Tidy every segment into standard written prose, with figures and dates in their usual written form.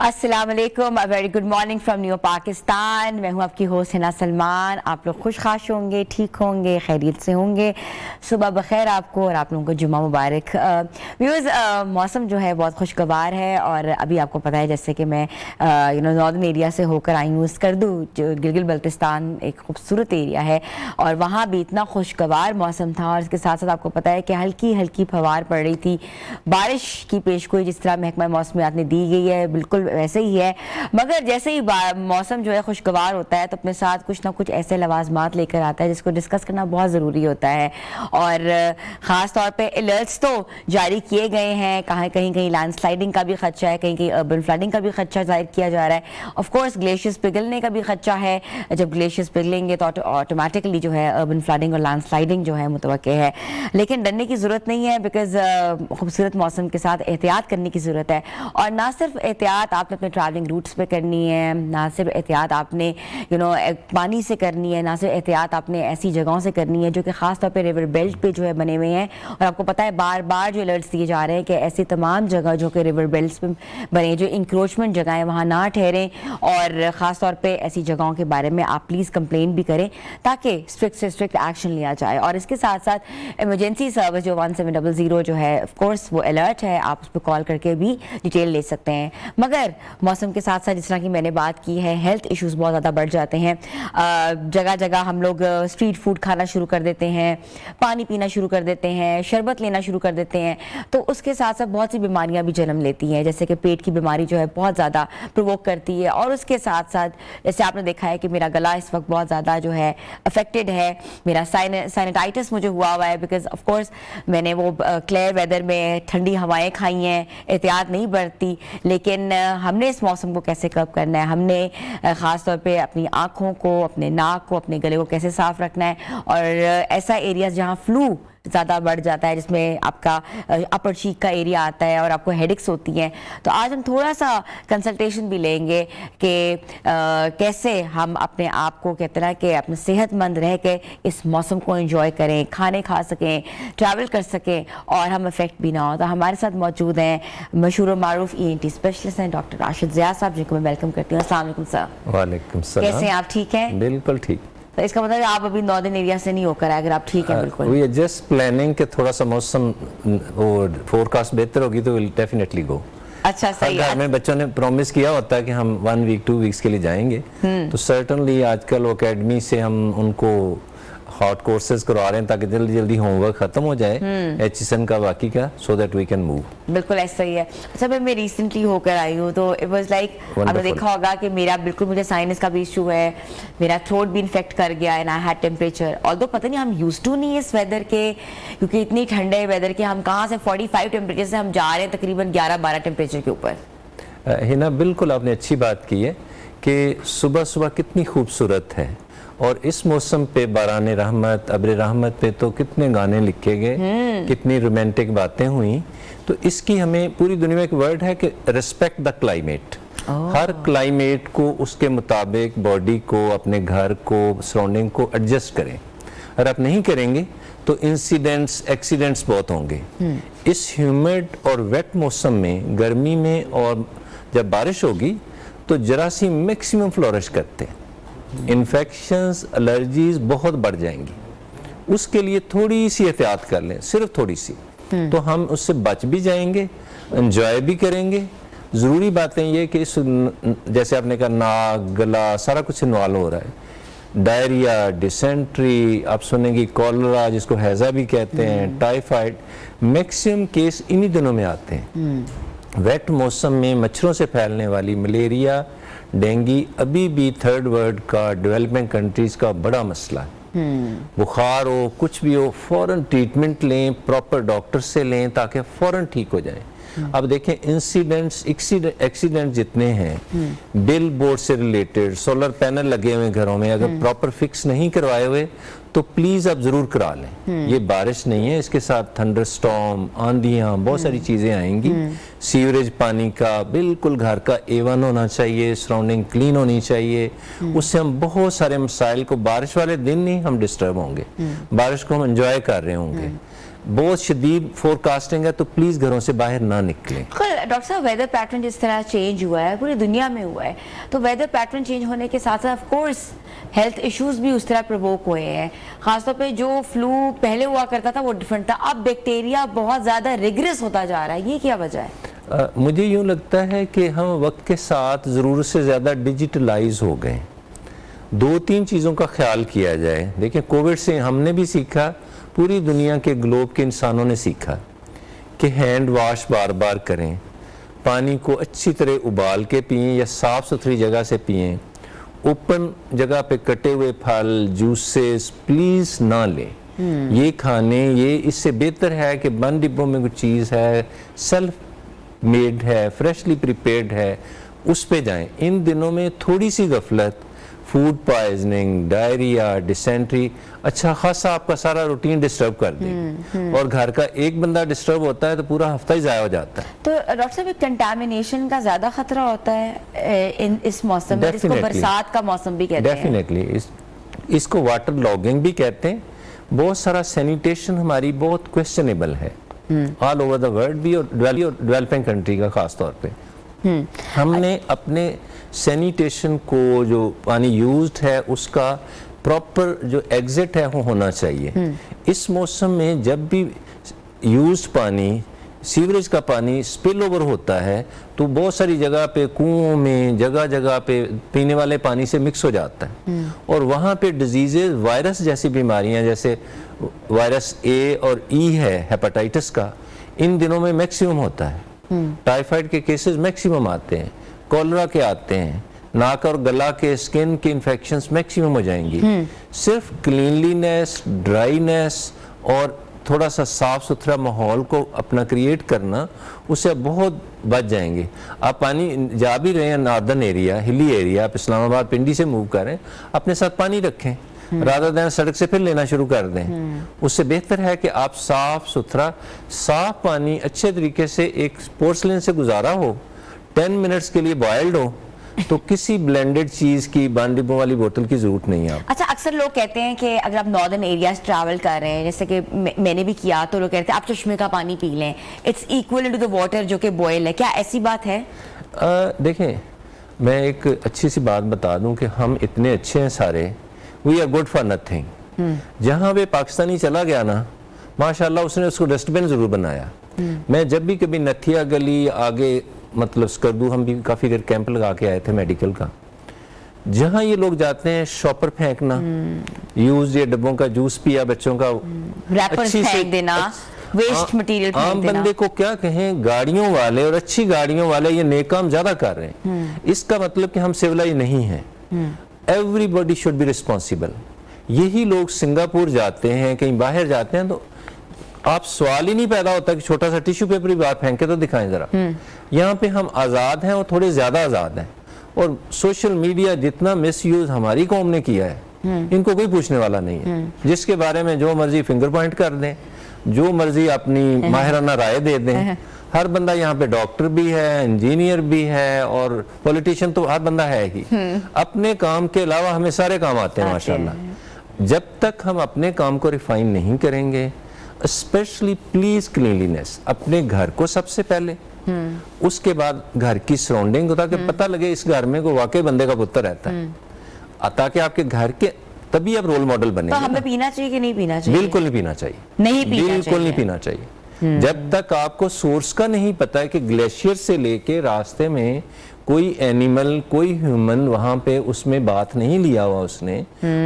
अस्सलाम वालेकुम, a very good morning from new Pakistan. मैं हूं आपकी होस्ट हिना सलमान। आप लोग खुशखाश होंगे, ठीक होंगे, खैरियत से होंगे। सुबह बखैर आपको और आप लोगों को जुम्मा मुबारक। व्यूअर्स, मौसम जो है बहुत खुशगवार है और अभी आपको पता है जैसे कि मैं नॉर्दर्न एरिया से होकर आई हूँ। स्कर्दू जो गिलगित बल्तिस्तान एक खूबसूरत एरिया है और वहाँ भी इतना खुशगवार मौसम था और इसके साथ साथ आपको पता है कि हल्की हल्की फवार पड़ रही थी। बारिश की पेशगोई जिस तरह महकमा मौसमियात ने दी गई है बिल्कुल वैसे ही है, मगर जैसे ही मौसम जो है खुशगवार होता है तो अपने साथ कुछ ना कुछ ऐसे लवाजमात लेकर आता है जिसको डिस्कस करना बहुत ज़रूरी होता है। और ख़ास तौर पे अलर्ट्स तो जारी किए गए हैं, कहीं कहीं लैंडस्लाइडिंग का भी खदशा है, कहीं कहीं अर्बन फ्लडिंग का भी खदशा जाहिर किया जा रहा है। ऑफ कोर्स ग्लेशियर्स पिघलने का भी खदशा है, जब ग्लेशियर्स पिघलेंगे तो ऑटोमेटिकली जो है अर्बन फ्लडिंग और लैंडस्लाइडिंग जो है मुतवक्के है। लेकिन डरने की ज़रूरत नहीं है, बिकॉज खूबसूरत मौसम के साथ एहतियात करने की ज़रूरत है। और ना सिर्फ एहतियात आपने अपने ट्रैवलिंग रूट्स पे करनी है, ना सिर्फ एहतियात आपने पानी से करनी है, ना सिर्फ एहतियात आपने ऐसी जगहों से करनी है जो कि ख़ास तौर पे रिवर बेल्ट पे जो है बने हुए हैं। और आपको पता है बार बार जो अलर्ट्स दिए जा रहे हैं कि ऐसी तमाम जगह जो कि रिवर बेल्ट पे बने, जो इंक्रोचमेंट जगह है वहाँ ना ठहरें और ख़ास तौर पर ऐसी जगहों के बारे में आप प्लीज़ कंप्लेन भी करें ताकि स्ट्रिक्ट से स्ट्रिक्ट एक्शन लिया जाए। और इसके साथ साथ इमरजेंसी सर्विस जो 1700 जो है ऑफ कोर्स वो अलर्ट है, आप उस पर कॉल करके भी डिटेल ले सकते हैं। मगर मौसम के साथ साथ जिस तरह की मैंने बात की है, हेल्थ इश्यूज़ बहुत ज़्यादा बढ़ जाते हैं। जगह जगह हम लोग स्ट्रीट फूड खाना शुरू कर देते हैं, पानी पीना शुरू कर देते हैं, शरबत लेना शुरू कर देते हैं, तो उसके साथ साथ बहुत सी बीमारियां भी जन्म लेती हैं, जैसे कि पेट की बीमारी जो है बहुत ज़्यादा प्रोवोक करती है। और उसके साथ साथ जैसे आपने देखा है कि मेरा गला इस वक्त बहुत ज़्यादा जो है अफेक्टेड है, मेरा साइनेटाइटिस मुझे हुआ हुआ है, बिकॉज ऑफ कोर्स मैंने वो क्लियर वेदर में ठंडी हवाएं खाई हैं, एहतियात नहीं बरती। लेकिन हमने इस मौसम को कैसे कब करना है, हमने ख़ास तौर पे अपनी आँखों को, अपने नाक को, अपने गले को कैसे साफ़ रखना है। और ऐसा एरियाज जहाँ फ्लू ज़्यादा बढ़ जाता है, जिसमें आपका अपर चीक का एरिया आता है और आपको हेडेक्स होती हैं, तो आज हम थोड़ा सा कंसल्टेशन भी लेंगे कि कैसे हम अपने आप को कहते हैं कि अपने सेहतमंद रह के इस मौसम को एंजॉय करें, खाने खा सकें, ट्रैवल कर सकें और हम इफेक्ट भी ना हो। तो हमारे साथ मौजूद हैं मशहूर और मारूफ ENT स्पेशलिस्ट हैं डॉक्टर राशिद ज़िया साहब, जिनको मैं वेलकम करती हूँ। अस्सलाम वालेकुम सर। वालेकुम सलाम। कैसे हैं आप? ठीक हैं? बिल्कुल ठीक। तो इसका मतलब आप अभी नॉर्दर्न एरिया से नहीं होकर आए, अगर आप ठीक हैं बिल्कुल। वी आर जस्ट प्लानिंग कि थोड़ा सा मौसम और फोरकास्ट बेहतर होगी तो विल डेफिनेटली गो। अच्छा, सही है। हमें बच्चों ने प्रॉमिस किया होता है कि हम 1 वीक 2 वीक्स के लिए जाएंगे, तो सर्टनली आजकल एकेडमी से हम उनको हॉट कोर्सेज करवा रहे हैं ताकि जल्दी जल्दी होमवर्क खत्म हो जाए HSN का बाकी का, so that we can move. बिल्कुल ऐसा ही है। अच्छा, मैं रिसेंटली होकर आई हूँ तो इट वाज लाइक, आपने देखा होगा कि मेरा बिल्कुल, मुझे साइनस का भी इशू है, मेरा थ्रोट भी इन्फेक्ट कर गया है, ना हैड टेम्परेचर। ऑल्दो पता नहीं हम यूज्ड टू नहीं है इस वेदर के, क्योंकि इतनी ठंडे वेदर के हम कहाँ से 45 टेम्परेचर से हम जा रहे हैं तकरीबन 11-12 टेम्परेचर के ऊपर। हिना, बिल्कुल आपने अच्छी बात की है कि सुबह सुबह कितनी खूबसूरत है और इस मौसम पे बारान रहमत, अब्र रहमत पे तो कितने गाने लिखे गए, कितनी रोमांटिक बातें हुई। तो इसकी हमें पूरी दुनिया में एक वर्ड है कि respect the climate. Her climate को उसके मुताबिक बॉडी को, अपने घर को, सराउंडिंग को एडजस्ट करें। अगर आप नहीं करेंगे तो इंसिडेंट्स, एक्सीडेंट्स बहुत होंगे। इस ह्यूमिड और वेट मौसम में, गर्मी में, और जब बारिश होगी तो जरासीम मैक्सिमम फ्लोरिश करते हैं, इन्फेक्शंस, एलर्जीज बहुत बढ़ जाएंगी। उसके लिए थोड़ी सी एहतियात कर लें, सिर्फ थोड़ी सी, तो हम उससे बच भी जाएंगे, एंजॉय भी करेंगे। ज़रूरी बातें ये कि इस, जैसे आपने कहा, नाक, गला, सारा कुछ इन्वॉल्व हो रहा है। डायरिया, डिसेंट्री, आप सुनेंगे कॉलरा जिसको हैज़ा भी कहते हैं, टाइफाइड, मैक्सिमम केस इन्हीं दिनों में आते हैं। वेट मौसम में मच्छरों से फैलने वाली मलेरिया, डेंगू अभी भी थर्ड वर्ल्ड का, डेवलपिंग कंट्रीज का बड़ा मसला है। बुखार हो, कुछ भी हो, फौरन ट्रीटमेंट लें, प्रॉपर डॉक्टर से लें ताकि फौरन ठीक हो जाए। अब देखें, इंसिडेंट्स, एक्सीडेंट जितने हैं, बिल बोर्ड से रिलेटेड, सोलर पैनल लगे हुए घरों में, अगर प्रॉपर फिक्स नहीं करवाए हुए तो प्लीज आप जरूर करा लें। ये बारिश नहीं है, इसके साथ थंडर स्टॉर्म, आंधियां, बहुत सारी चीजें आएंगी। सीवरेज पानी का बिल्कुल घर का A1 होना चाहिए, सराउंडिंग क्लीन होनी चाहिए। उससे हम बहुत सारे मसाइल को, बारिश वाले दिन नहीं हम डिस्टर्ब होंगे, बारिश को हम एंजॉय कर रहे होंगे। बहुत शदीद फोरकास्टिंग है तो प्लीज़ घरों से बाहर ना निकलें। डॉक्टर साहब, वेदर पैटर्न जिस तरह चेंज हुआ है पूरी दुनिया में हुआ है, तो वेदर पैटर्न चेंज होने के साथ साथ ऑफ कोर्स हेल्थ इश्यूज भी उस तरह प्रवोक हुए हैं। खासतौर पे जो फ्लू पहले हुआ करता था वो डिफरेंट था, अब बैक्टीरिया बहुत ज़्यादा रिग्रेस होता जा रहा है, ये क्या वजह है? मुझे यूँ लगता है कि हम वक्त के साथ ज़रूरत से ज़्यादा डिजिटलाइज हो गए। 2-3 चीज़ों का ख्याल किया जाए। देखिए, कोविड से हमने भी सीखा, पूरी दुनिया के ग्लोब के इंसानों ने सीखा कि हैंड वॉश बार बार करें, पानी को अच्छी तरह उबाल के पिएं या साफ़ सुथरी जगह से पिएं, ओपन जगह पे कटे हुए फल जूसेस प्लीज़ ना लें। ये खाने, ये इससे बेहतर है कि बंद डिब्बों में कुछ चीज़ है, सेल्फ मेड है, फ्रेशली प्रिपेयर्ड है, उस पे जाएं। इन दिनों में थोड़ी सी गफलत, फूड पॉइजनिंग, डायरिया, डिसेंट्री, अच्छा खासा आपका सारा रूटीन डिस्टर्ब कर देगी। और घर का एक बंदा डिस्टर्ब होता है तो पूरा हफ्ता ही ज़ाया हो जाता है। तो डॉक्टर साहब, कंटामिनेशन का ज़्यादा खतरा होता है इस मौसम में, जिसको बरसात का मौसम भी कहते हैं? डेफिनेटली, इसको वाटर लॉगिंग भी कहते हैं। बहुत सारा सैनिटेशन हमारी बहुत क्वेश्चनेबल है ऑल ओवर द वर्ल्ड भी, और डेवलपिंग कंट्री का खास तौर पे। हमने अपने सैनिटेशन को, जो पानी यूज्ड है उसका प्रॉपर जो एग्जिट है वो होना चाहिए। इस मौसम में जब भी यूज्ड पानी, सीवरेज का पानी स्पिल ओवर होता है तो बहुत सारी जगह पे, कुओं में, जगह जगह पे पीने वाले पानी से मिक्स हो जाता है। और वहाँ पे डिजीजेज, वायरस जैसी बीमारियाँ, जैसे वायरस ए और ई है हेपेटाइटिस का, इन दिनों में मैक्सिमम होता है। टाइफाइड के केसेस मैक्सिमम आते हैं, कॉलरा के आते हैं, नाक और गला के, स्किन के इन्फेक्शंस मैक्सिमम हो जाएंगी। सिर्फ क्लीनलीनेस, ड्राइनेस और थोड़ा सा साफ सुथरा माहौल को अपना क्रिएट करना, उससे बहुत बच जाएंगे। आप पानी जा भी रहे हैं नॉर्दर्न एरिया, हिली एरिया, आप इस्लामाबाद, पिंडी से मूव करें, अपने साथ पानी रखें, रादर देन सड़क से फिर लेना शुरू कर दें। उससे बेहतर है कि आप साफ सुथरा, साफ पानी अच्छे तरीके से एक पोर्सलिन से गुजारा हो, 10 मिनट्स के लिए बॉयल्ड हो, तो किसी ब्लेंडेड चीज की बंद डिब्बों वाली बोतल की जरूरत नहीं है। अच्छा, अक्सर लोग कहते हैं कि अगर आप नॉर्दर्न एरियाज ट्रैवल कर रहे हैं, जैसे कि मैंने भी किया, तो लोग कहते हैं आप चश्मे का पानी पी लें, it's equal to the water जो कि बॉयल है। क्या ऐसी बात है? देखें, मैं एक अच्छी सी बात बता दूं कि हम इतने अच्छे हैं सारे, we are good for nothing. जहाँ पे पाकिस्तानी चला गया ना, माशाल्लाह उसने उसको डस्टबिन जरूर बनाया। मैं जब भी कभी नथिया गली आगे, मतलब स्कर्दू, हम भी काफ़ी देर कैंप लगा के आए थे मेडिकल का, जहाँ ये लोग जाते हैं शॉपर फेंकना, यूज ये डब्बों का जूस पिया बच्चों का, रैपर्स फेंक देना, वेस्ट मटेरियल फेंक आम देना। बंदे को क्या कहें, गाड़ियों वाले और अच्छी गाड़ियों वाले ये नेक काम ज्यादा कर रहे हैं। इसका मतलब कि हम सिविलाइज नहीं हैं। Everybody should be responsible. यही लोग सिंगापुर जाते हैं, कहीं बाहर जाते हैं, तो आप सवाल ही नहीं पैदा होता कि छोटा सा टिश्यू पेपर ही बाहर फेंके तो दिखाएं जरा। यहाँ पे हम आज़ाद हैं और थोड़े ज़्यादा आज़ाद हैं। और सोशल मीडिया जितना मिसयूज हमारी कौम ने किया है, इनको कोई पूछने वाला नहीं है। जिसके बारे में जो मर्जी फिंगर पॉइंट कर दें, जो मर्जी अपनी माहिराना राय दे दें। हर बंदा यहाँ पे डॉक्टर भी है, इंजीनियर भी है, और पॉलिटिशियन तो हर बंदा है ही। अपने काम के अलावा हमें सारे काम आते हैं माशाल्लाह। जब तक हम अपने काम को रिफाइन नहीं करेंगे, स्पेशली प्लीज क्लीनलीनेस, अपने घर को सबसे पहले, उसके बाद घर की सराउंडिंग, ताकि पता लगे इस घर में कोई वाकई बंदे का पुत्र रहता है, ताकि आपके घर के, तभी आप रोल मॉडल बने। तो हमें पीना चाहिए कि नहीं पीना चाहिए? बिल्कुल नहीं पीना चाहिए, बिल्कुल नहीं पीना चाहिए। जब तक आपको सोर्स का नहीं पता है कि ग्लेशियर से लेके रास्ते में कोई एनिमल, कोई ह्यूमन वहां पे उसमें बात नहीं लिया हुआ, उसने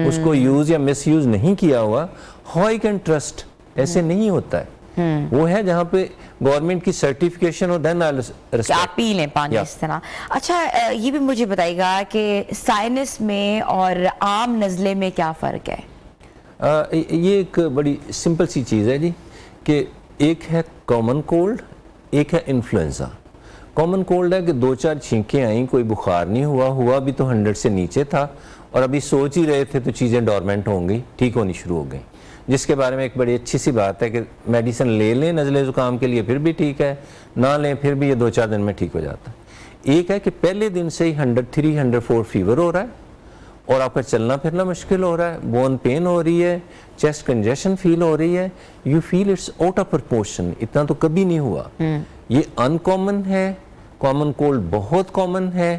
उसको यूज या मिस यूज नहीं किया हुआ, हाउ आई कैन ट्रस्ट? ऐसे नहीं होता है। वो है जहाँ पे गवर्नमेंट की सर्टिफिकेशन हो, देन आप पी लें पानी इस तरह। अच्छा, ये भी मुझे बताइएगा कि साइनस में और आम नज़ले में क्या फ़र्क है? ये एक बड़ी सिंपल सी चीज़ है जी, कि एक है कॉमन कोल्ड, एक है इन्फ्लुएंजा। कॉमन कोल्ड है कि 2-4 छींकें आई, कोई बुखार नहीं हुआ भी तो 100 से नीचे था, और अभी सोच ही रहे थे तो चीज़ें डोरमेंट होंगी, ठीक होनी शुरू हो गई। जिसके बारे में एक बड़ी अच्छी सी बात है कि मेडिसिन ले लें नज़ले ज़ुकाम के लिए फिर भी ठीक है, ना लें फिर भी ये 2-4 दिन में ठीक हो जाता है। एक है कि पहले दिन से ही 103, 104 फीवर हो रहा है, और आपका चलना फिरना मुश्किल हो रहा है, बोन पेन हो रही है, चेस्ट कंजेशन फील हो रही है, you feel it's out of proportion, इतना तो कभी नहीं हुआ। ये अनकॉमन है। कॉमन कोल्ड बहुत कॉमन है।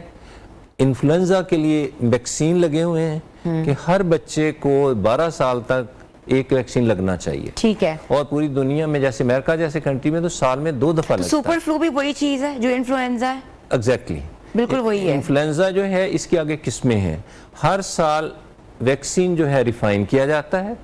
इन्फ्लुएंजा के लिए वैक्सीन लगे हुए हैं कि हर बच्चे को 12 साल तक एक वैक्सीन लगना चाहिए। ठीक है। और पूरी दुनिया में जैसे अमेरिका जैसे कंट्री में तो साल में 2 दफा लगता है। सुपर फ्लू भी वही चीज है जो इन्फ्लुएंजा है? एग्जैक्टली, बिल्कुल वही है। इन्फ्लुएंजा जो है इसके आगे किस्में हैं। हर साल वैक्सीन जो है रिफाइन किया जाता है,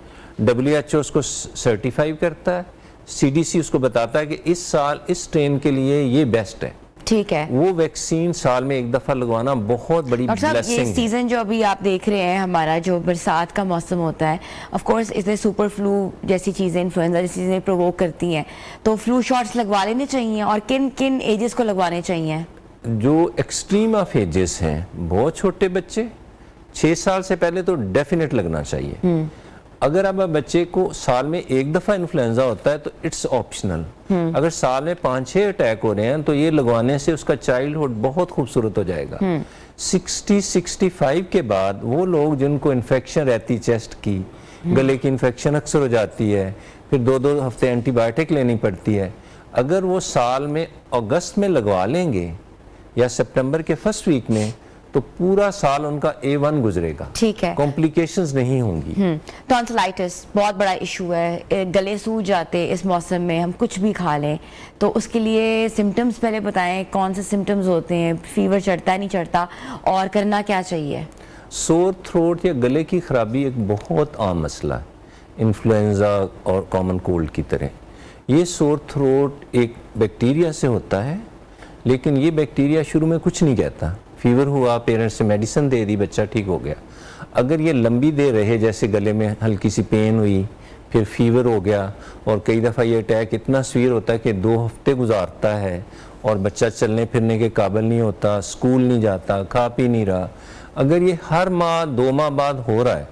WHO उसको सर्टिफाई करता है, CDC उसको बताता है कि इस साल इस स्ट्रेन के लिए ये बेस्ट है। ठीक है। वो वैक्सीन साल में एक दफा लगवाना बहुत बड़ी ब्लेसिंग है। ये सीजन जो अभी आप देख रहे हैं, हमारा जो बरसात का मौसम होता है, ऑफ कोर्स इसमें सुपर फ्लू जैसी चीजें, इन्फ्लुएंजा जैसी चीजें प्रोवोक करती हैं, तो फ्लू शॉट्स लगवा लेने चाहिए। और किन किन एजेस को लगवाने चाहिए? जो एक्सट्रीम ऑफ एजेस हैं, बहुत छोटे बच्चे 6 साल से पहले तो डेफिनेट लगना चाहिए। अगर अब बच्चे को साल में एक दफा इन्फ्लुएंजा होता है तो इट्स ऑप्शनल। अगर साल में 5-6 अटैक हो रहे हैं तो ये लगवाने से उसका चाइल्डहुड बहुत खूबसूरत हो जाएगा। 60-65 के बाद वो लोग जिनको इन्फेक्शन रहती चेस्ट की, गले की इन्फेक्शन अक्सर हो जाती है, फिर 2-2 हफ्ते एंटीबायोटिक लेनी पड़ती है, अगर वो साल में अगस्त में लगवा लेंगे या सितंबर के फर्स्ट वीक में तो पूरा साल उनका A1 गुजरेगा। ठीक है। कॉम्प्लिकेशंस नहीं होंगी। टॉन्सिलाइटिस बहुत बड़ा इशू है, गले सूज जाते इस मौसम में, हम कुछ भी खा लें, तो उसके लिए सिम्टम्स पहले बताएं, कौन से सिम्टम्स होते हैं, फीवर चढ़ता है नहीं चढ़ता, और करना क्या चाहिए? सोर थ्रोट या गले की खराबी एक बहुत आम मसला है, इन्फ्लुएंजा और कॉमन कोल्ड की तरह। ये सोर थ्रोट एक बैक्टीरिया से होता है, लेकिन ये बैक्टीरिया शुरू में कुछ नहीं कहता। फीवर हुआ, पेरेंट्स से मेडिसिन दे दी, बच्चा ठीक हो गया। अगर ये लंबी देर रहे, जैसे गले में हल्की सी पेन हुई, फिर फीवर हो गया, और कई दफ़ा ये अटैक इतना सीवियर होता है कि 2 हफ्ते गुजारता है और बच्चा चलने फिरने के काबिल नहीं होता, स्कूल नहीं जाता, खा पी नहीं रहा, अगर ये हर माह 2 माह बाद हो रहा है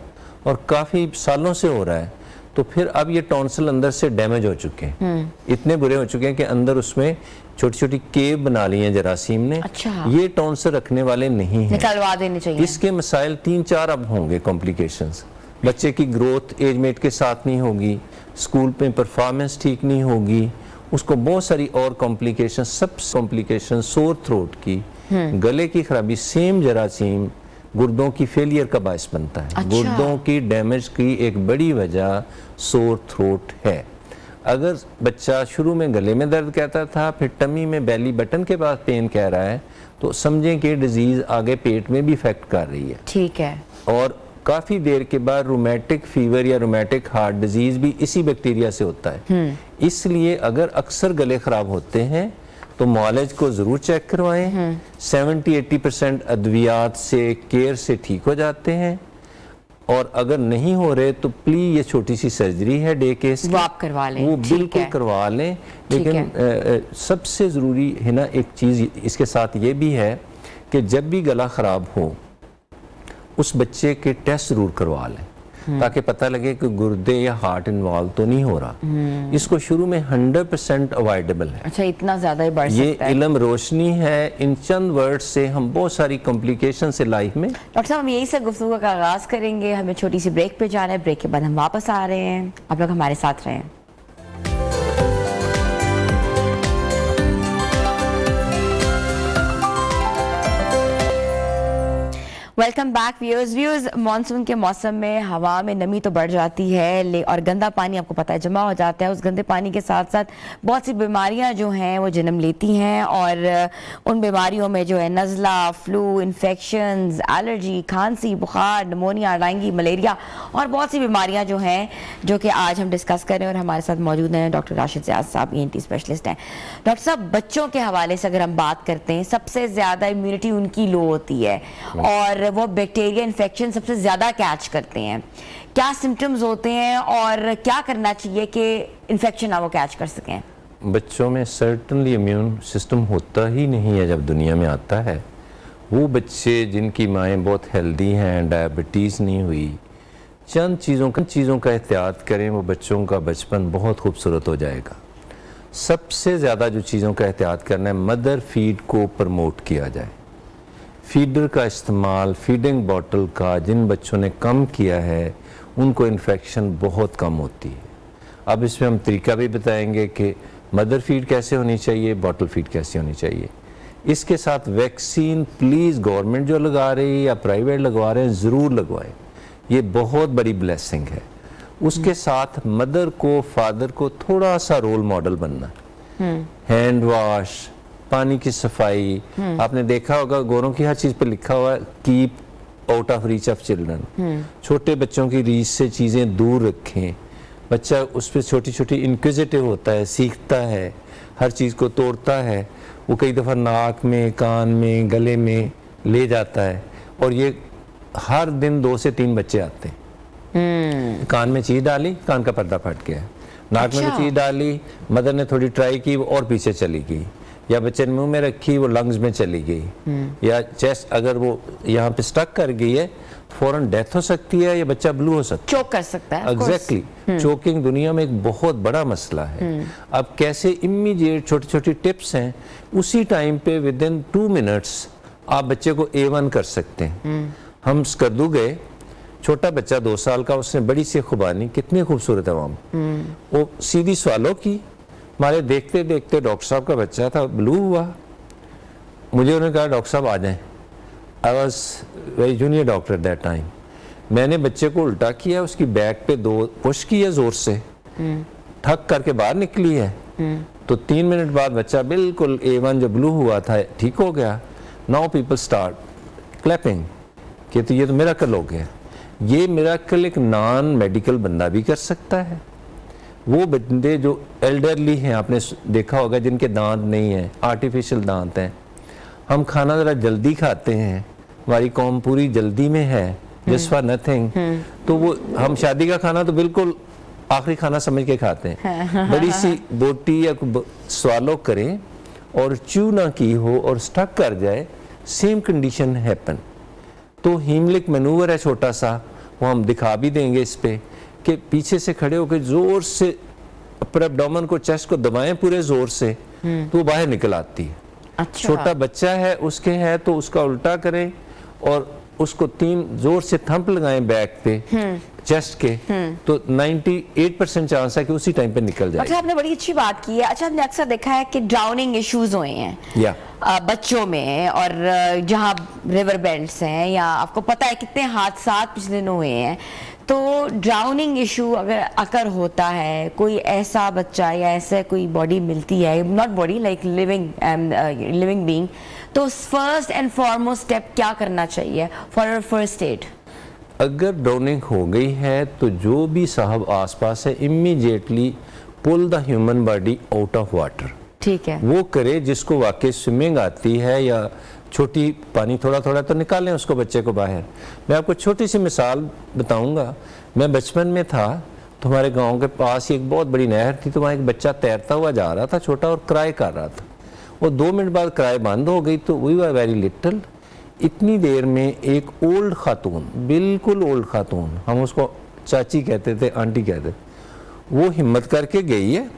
और काफ़ी सालों से हो रहा है, तो फिर अब ये टॉन्सिल अंदर से डैमेज हो चुके हैं, इतने बुरे हो चुके हैं कि अंदर उसमें छोटी छोटी केव बना ली हैं जरासीम ने। अच्छा। ये टॉन्सिल रखने वाले नहीं हैं, निकलवा देने चाहिए। इसके मसाइल 3-4 अब होंगे कॉम्प्लिकेशंस। बच्चे की ग्रोथ एजमेट के साथ नहीं होगी, स्कूल में परफॉर्मेंस ठीक नहीं होगी, उसको बहुत सारी और कॉम्प्लिकेशन, सब कॉम्प्लिकेशन सोर थ्रोट की, गले की खराबी, सेम जरासीम गुर्दों की फेलियर का बायस बनता है। अच्छा। गुर्दों की डैमेज की एक बड़ी वजह सोर थ्रोट है। अगर बच्चा शुरू में गले में दर्द कहता था, फिर टमी में बेली बटन के पास पेन कह रहा है, तो समझें कि डिजीज आगे पेट में भी इफेक्ट कर रही है। ठीक है। और काफ़ी देर के बाद रूमेटिक फीवर या रूमेटिक हार्ट डिजीज भी इसी बैक्टीरिया से होता है। इसलिए अगर अक्सर गले खराब होते हैं तो मुआलिज को ज़रूर चेक करवाएं। 70-80% अद्वियात से, केयर से ठीक हो जाते हैं, और अगर नहीं हो रहे तो प्लीज ये छोटी सी सर्जरी है डे केस, वो आप करवा लें। वो बिल्कुल करवा लें। लेकिन सबसे ज़रूरी है ना एक चीज़ इसके साथ ये भी है कि जब भी गला ख़राब हो उस बच्चे के टेस्ट ज़रूर करवा लें, ताकि पता लगे कि गुर्दे या हार्ट इन्वॉल्व तो नहीं हो रहा। इसको शुरू में 100% अवॉइडेबल है। अच्छा, इतना ज़्यादा ही बढ़ सकता है। ये इल्म रोशनी है, इन चंद वर्ड से हम बहुत सारी कॉम्प्लिकेशन से लाइफ में। डॉक्टर साहब, हम यही से गुफ्तगू का आगाज़ करेंगे, हमें छोटी सी ब्रेक पे जाना है, ब्रेक के बाद हम वापस आ रहे हैं, आप लोग हमारे साथ रहें। Welcome back viewers. मानसून के मौसम में हवा में नमी तो बढ़ जाती है और गंदा पानी आपको पता है जमा हो जाता है। उस गंदे पानी के साथ साथ बहुत सी बीमारियां जो हैं वो जन्म लेती हैं, और उन बीमारियों में जो है नज़ला, फ्लू, इन्फेक्शंस, एलर्जी, खांसी, बुखार, निमोनिया, डेंगू, मलेरिया और बहुत सी बीमारियाँ जो हैं जो कि आज हम डिस्कस करें। और हमारे साथ मौजूद हैं डॉक्टर राशिद ज़ियाद साहब, ENT स्पेशलिस्ट हैं। डॉक्टर साहब, बच्चों के हवाले से अगर हम बात करते हैं, सबसे ज़्यादा इम्यूनिटी उनकी लो होती है और वो बैक्टीरिया इन्फेक्शन सबसे ज़्यादा कैच करते हैं। क्या सिम्टम्स होते हैं और क्या करना चाहिए कि इन्फेक्शन ना वो कैच कर सकें? बच्चों में सर्टनली इम्यून सिस्टम होता ही नहीं है जब दुनिया में आता है। वो बच्चे जिनकी माएँ बहुत हेल्दी हैं, डायबिटीज़ नहीं हुई, चंद चीज़ों का एहतियात करें, वो बच्चों का बचपन बहुत खूबसूरत हो जाएगा। सबसे ज़्यादा जो चीज़ों का एहतियात करना है, मदर फीड को प्रमोट किया जाए। फीडर का इस्तेमाल, फीडिंग बॉटल का जिन बच्चों ने कम किया है उनको इन्फेक्शन बहुत कम होती है। अब इसमें हम तरीका भी बताएंगे कि मदर फीड कैसे होनी चाहिए, बॉटल फीड कैसे होनी चाहिए। इसके साथ वैक्सीन प्लीज़ गवर्नमेंट जो लगा रही है या प्राइवेट लगवा रहे हैं ज़रूर लगवाएं, ये बहुत बड़ी ब्लेसिंग है। उसके साथ मदर को, फादर को थोड़ा सा रोल मॉडल बनना, हैंड वॉश, पानी की सफाई। आपने देखा होगा गोरों की हर चीज़ पे लिखा हुआ है keep out of reach of children. छोटे बच्चों की रीच से चीज़ें दूर रखें। बच्चा उस पर छोटी छोटी इंक्विजिटिव होता है, सीखता है, हर चीज़ को तोड़ता है, वो कई दफ़ा नाक में, कान में, गले में ले जाता है। और ये हर दिन 2 से 3 बच्चे आते हैं। कान में चीज़ डाली, कान का पर्दा फट गया, नाक में भी चीज़ डाली, मदर ने थोड़ी ट्राई की वो और पीछे चली गई, या बच्चे ने मुंह में रखी वो लंग्स में चली गई, या चेस्ट अगर वो यहाँ पे स्टक कर गई है फौरन डेथ हो सकती है, या बच्चा ब्लू हो सकता है, चोक कर सकता है। एग्जैक्टली चोकिंग दुनिया में एक बहुत बड़ा मसला है। अब कैसे इमीडिएट छोटी छोटी टिप्स हैं, उसी टाइम पे विद इन 2 मिनट्स आप बच्चे को A1 कर सकते हैं। हम स्कर्दू गए, छोटा बच्चा 2 साल का, उसने बड़ी सी खुबानी, कितनी खूबसूरत है वहाँ, वो सीधी स्वालो की, हमारे देखते देखते डॉक्टर साहब का बच्चा था, ब्लू हुआ। मुझे उन्होंने कहा डॉक्टर साहब आ जाएं। I was very junior doctor at that time. मैंने बच्चे को उल्टा किया, उसकी बैक पे 2 पुश किया जोर से, ठक करके बाहर निकली है। तो 3 मिनट बाद बच्चा बिल्कुल A1 जो ब्लू हुआ था ठीक हो गया। नाउ पीपल स्टार्ट क्लैपिंग कि तो ये तो मिरेकल हो गया। ये मिरेकल एक नॉन मेडिकल बंदा भी कर सकता है। वो बंदे जो एल्डरली हैं, आपने देखा होगा जिनके दांत नहीं हैं, आर्टिफिशियल दांत हैं। हम खाना ज़रा जल्दी खाते हैं, हमारी कौम पूरी जल्दी में है, जस्ट फॉर नथिंग। तो वो हम शादी का खाना तो बिल्कुल आखिरी खाना समझ के खाते हैं। बड़ी सी बोटी या स्वालो करें और च्यू ना की हो और स्टक कर जाए, सेम कंडीशन हैपन। तो हीमलिक मैनूवर है छोटा सा, वो हम दिखा भी देंगे इस पे, कि पीछे से खड़े होकर जोर से अपर एब्डोमेन को, चेस्ट को दबाएं पूरे जोर से, तो वो बाहर निकल आती है। अच्छा। छोटा बच्चा है उसके है तो उसका उल्टा करें और उसको 3 जोर से थंप लगाएं बैक पे, चेस्ट के, तो 98% चांस है कि उसी टाइम पे निकल जाए। अच्छा, आपने बड़ी अच्छी बात की है। अच्छा, हमने अक्सर देखा है कि ड्राउनिंग इश्यूज हुए हैं बच्चों में, और जहाँ रिवर बेल्ट्स हैं, या आपको पता है कितने हादसा पिछले दिनों हुए हैं। तो ड्राउनिंग इशू अगर अकर होता है, कोई ऐसा बच्चा या ऐसे कोई बॉडी मिलती है, not body like living being, तो फर्स्ट एंड फॉरमोस्ट स्टेप क्या करना चाहिए फॉर फर्स्ट एड? अगर ड्राउनिंग हो गई है तो जो भी साहब आसपास है immediately pull the human body out of water. ठीक है, वो करे जिसको वाकई स्विमिंग आती है, या छोटी पानी थोड़ा थोड़ा तो निकालें उसको, बच्चे को बाहर। मैं आपको छोटी सी मिसाल बताऊंगा। मैं बचपन में था तो हमारे गांव के पास ही एक बहुत बड़ी नहर थी, तो वहाँ एक बच्चा तैरता हुआ जा रहा था छोटा, और क्राई कर रहा था। और 2 मिनट बाद क्राई बंद हो गई, तो वी वर वेरी लिटिल। इतनी देर में एक ओल्ड खातून, बिल्कुल ओल्ड खातून, हम उसको चाची कहते थे, आंटी कहते थे, वो हिम्मत करके गई है,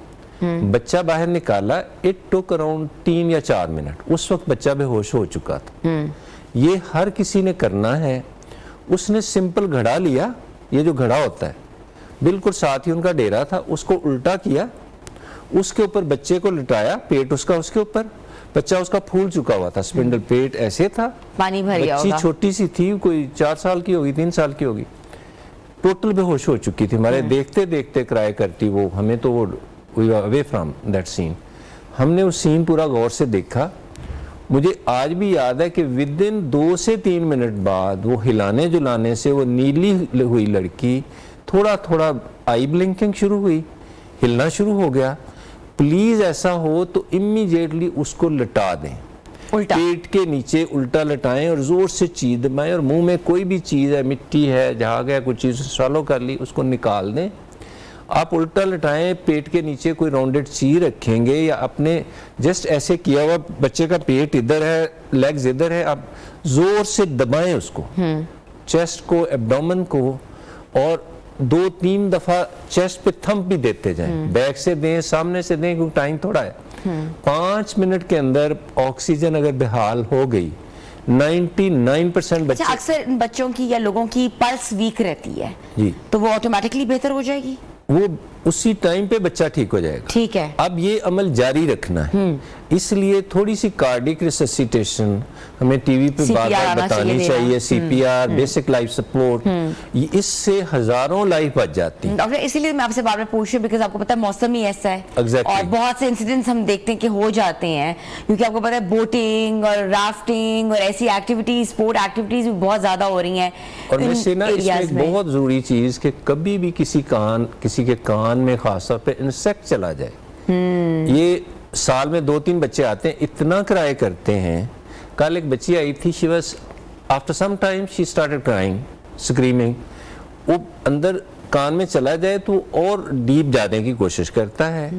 बच्चा बाहर निकाला। इट टुक अराउंड 3 या 4 मिनट। उस वक्त बच्चा बेहोश हो चुका था। ये हर किसी ने करना है। उसने सिंपल घड़ा लिया, ये जो घड़ा होता है बिल्कुल साथ ही उनका डेरा था, उसको उल्टा किया, उसके ऊपर बच्चे को लिटाया, पेट उसका उसके ऊपर, बच्चा उसका फूल चुका हुआ था, स्पिंडल पेट ऐसे था, पानी भर गया बच्ची होगा। छोटी सी थी, कोई 4 साल की होगी, 3 साल की होगी, टोटल बेहोश हो चुकी थी। हमारे देखते देखते क्राई करती वो, हमें तो वो we were away from that scene. हमने उस सीन पूरा गौर से देखा। मुझे आज भी याद है कि विद इन 2 से 3 मिनट बाद वो हिलाने जुलाने से वो नीली हुई लड़की थोड़ा थोड़ा आई ब्लिंकिंग शुरू हुई, हिलना शुरू हो गया। प्लीज ऐसा हो तो इमीडिएटली उसको लटा दें, उल्टा पेट के नीचे उल्टा लटाएं और जोर से चीज दबाएं, और मुंह में कोई भी चीज है, मिट्टी है, जहाँ गया कोई चीज स्वालो कर ली, उसको निकाल दें। आप उल्टा लटाएं, पेट के नीचे कोई राउंडेड चीज रखेंगे, या अपने जस्ट ऐसे किया हुआ बच्चे का पेट इधर है, लेग्स इधर है, आप जोर से दबाएं उसको, चेस्ट को, एब्डोमेन को, और 2-3 दफा चेस्ट पे थंप भी देते जाएं। बैक से दें, सामने से दें, क्योंकि टाइम थोड़ा है। 5 मिनट के अंदर ऑक्सीजन अगर बेहाल हो गई, 99% बच्चे। अच्छा, अक्सर इन बच्चों की या लोगों की पल्स वीक रहती है जी, तो वो ऑटोमेटिकली बेहतर हो जाएगी? वो उसी टाइम पे बच्चा ठीक हो जाएगा। ठीक है। अब ये अमल जारी रखना है, इसलिए थोड़ी सी कार्डिक रिससिटेशन हमें टीवी पे बार CPR बार आना बतानी चाहिए, सीपीआर, बेसिक लाइफ सपोर्ट, इससे हजारों लाइफ बच जाती है। डॉक्टर, इसीलिए मैं आपसे बार बार पूछ रही हूँ बिकॉज आपको पता है मौसम ही ऐसा है। Exactly. और बहुत से इंसिडेंट्स हम देखते हैं कि हो जाते हैं, क्योंकि आपको पता है बोटिंग और राफ्टिंग और ऐसी एक्टिविटीज, स्पोर्ट एक्टिविटीज भी बहुत ज्यादा हो रही हैं। और वैसे ना इसमें एक बहुत जरूरी चीज कि कभी भी किसी के कान में खासतौर पे इंसेक्ट चला जाए, ये साल में 2-3 बच्चे आते हैं, इतना क्राई करते हैं। कल एक बच्ची आई थी, she was after some time she started crying, screaming. वो अंदर कान में चला जाए तो और डीप जाने की कोशिश करता है।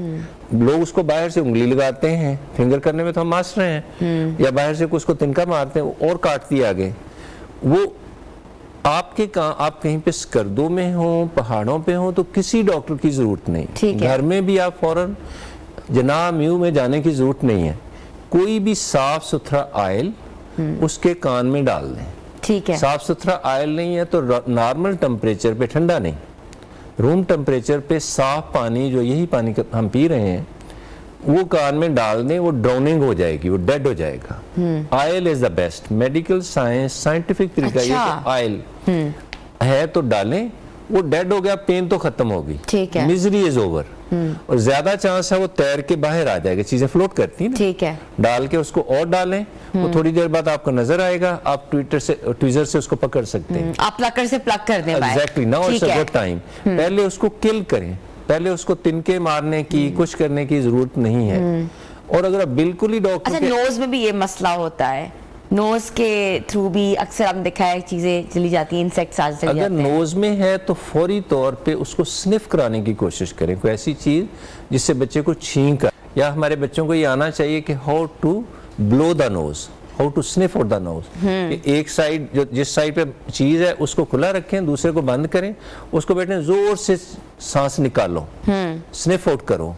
लोग उसको बाहर से उंगली लगाते हैं, फिंगर करने में तो हम मास्टर हैं, या बाहर से उसको तिनका मारते हैं और काटती आगे। वो आप कहीं पे स्कर्दों में हो, पहाड़ों पे हो, तो किसी डॉक्टर की जरूरत नहीं। घर में भी आप फौरन जनाब म्यू में जाने की जरूरत नहीं है। कोई भी साफ सुथरा ऑयल उसके कान में डाल दें। ठीक है। साफ सुथरा ऑयल नहीं है तो नॉर्मल टेम्परेचर पे, ठंडा नहीं, रूम टेम्परेचर पे साफ पानी, जो यही पानी हम पी रहे हैं, वो कान में डाल दें, वो ड्राउनिंग हो जाएगी, वो डेड हो जाएगा। Oil is the best. Medical science, scientific तरीका ये कि ऑयल है तो डालें, वो डेड हो गया, पेन तो खत्म होगी, ठीक है, मिजरी इज ओवर। और ज्यादा चांस है वो तैर के बाहर आ जाएगा, चीजें फ्लोट करती हैं ना। ठीक है, डाल के उसको और डालें, वो थोड़ी देर बाद आपको नजर आएगा, आप ट्विजर से उसको पकड़ सकते हैं। आप प्लकर से प्लग कर दें। Exactly, now it's a good time. पहले उसको किल करें, पहले उसको तिनके मारने की कुछ करने की जरूरत नहीं है। और अगर आप बिल्कुल ही डॉक्टर, अच्छा, नोज में भी ये मसला होता है, नोज के थ्रू भी अक्सर हमने देखा है चीजें चली जाती हैं, इंसेक्ट्स आ जाते हैं। अगर नोज में है तो फौरी तौर पे उसको स्निफ कराने की कोशिश करें, कोई ऐसी चीज जिससे बच्चे को छींक आए। या हमारे बच्चों को ये आना चाहिए कि how to blow the nose, how to sniff out the nose. एक साइड, जो जिस साइड पे चीज है उसको खुला रखें, दूसरे को बंद करें, उसको बैठे जोर से सांस निकालो, स्निफ आउट करो।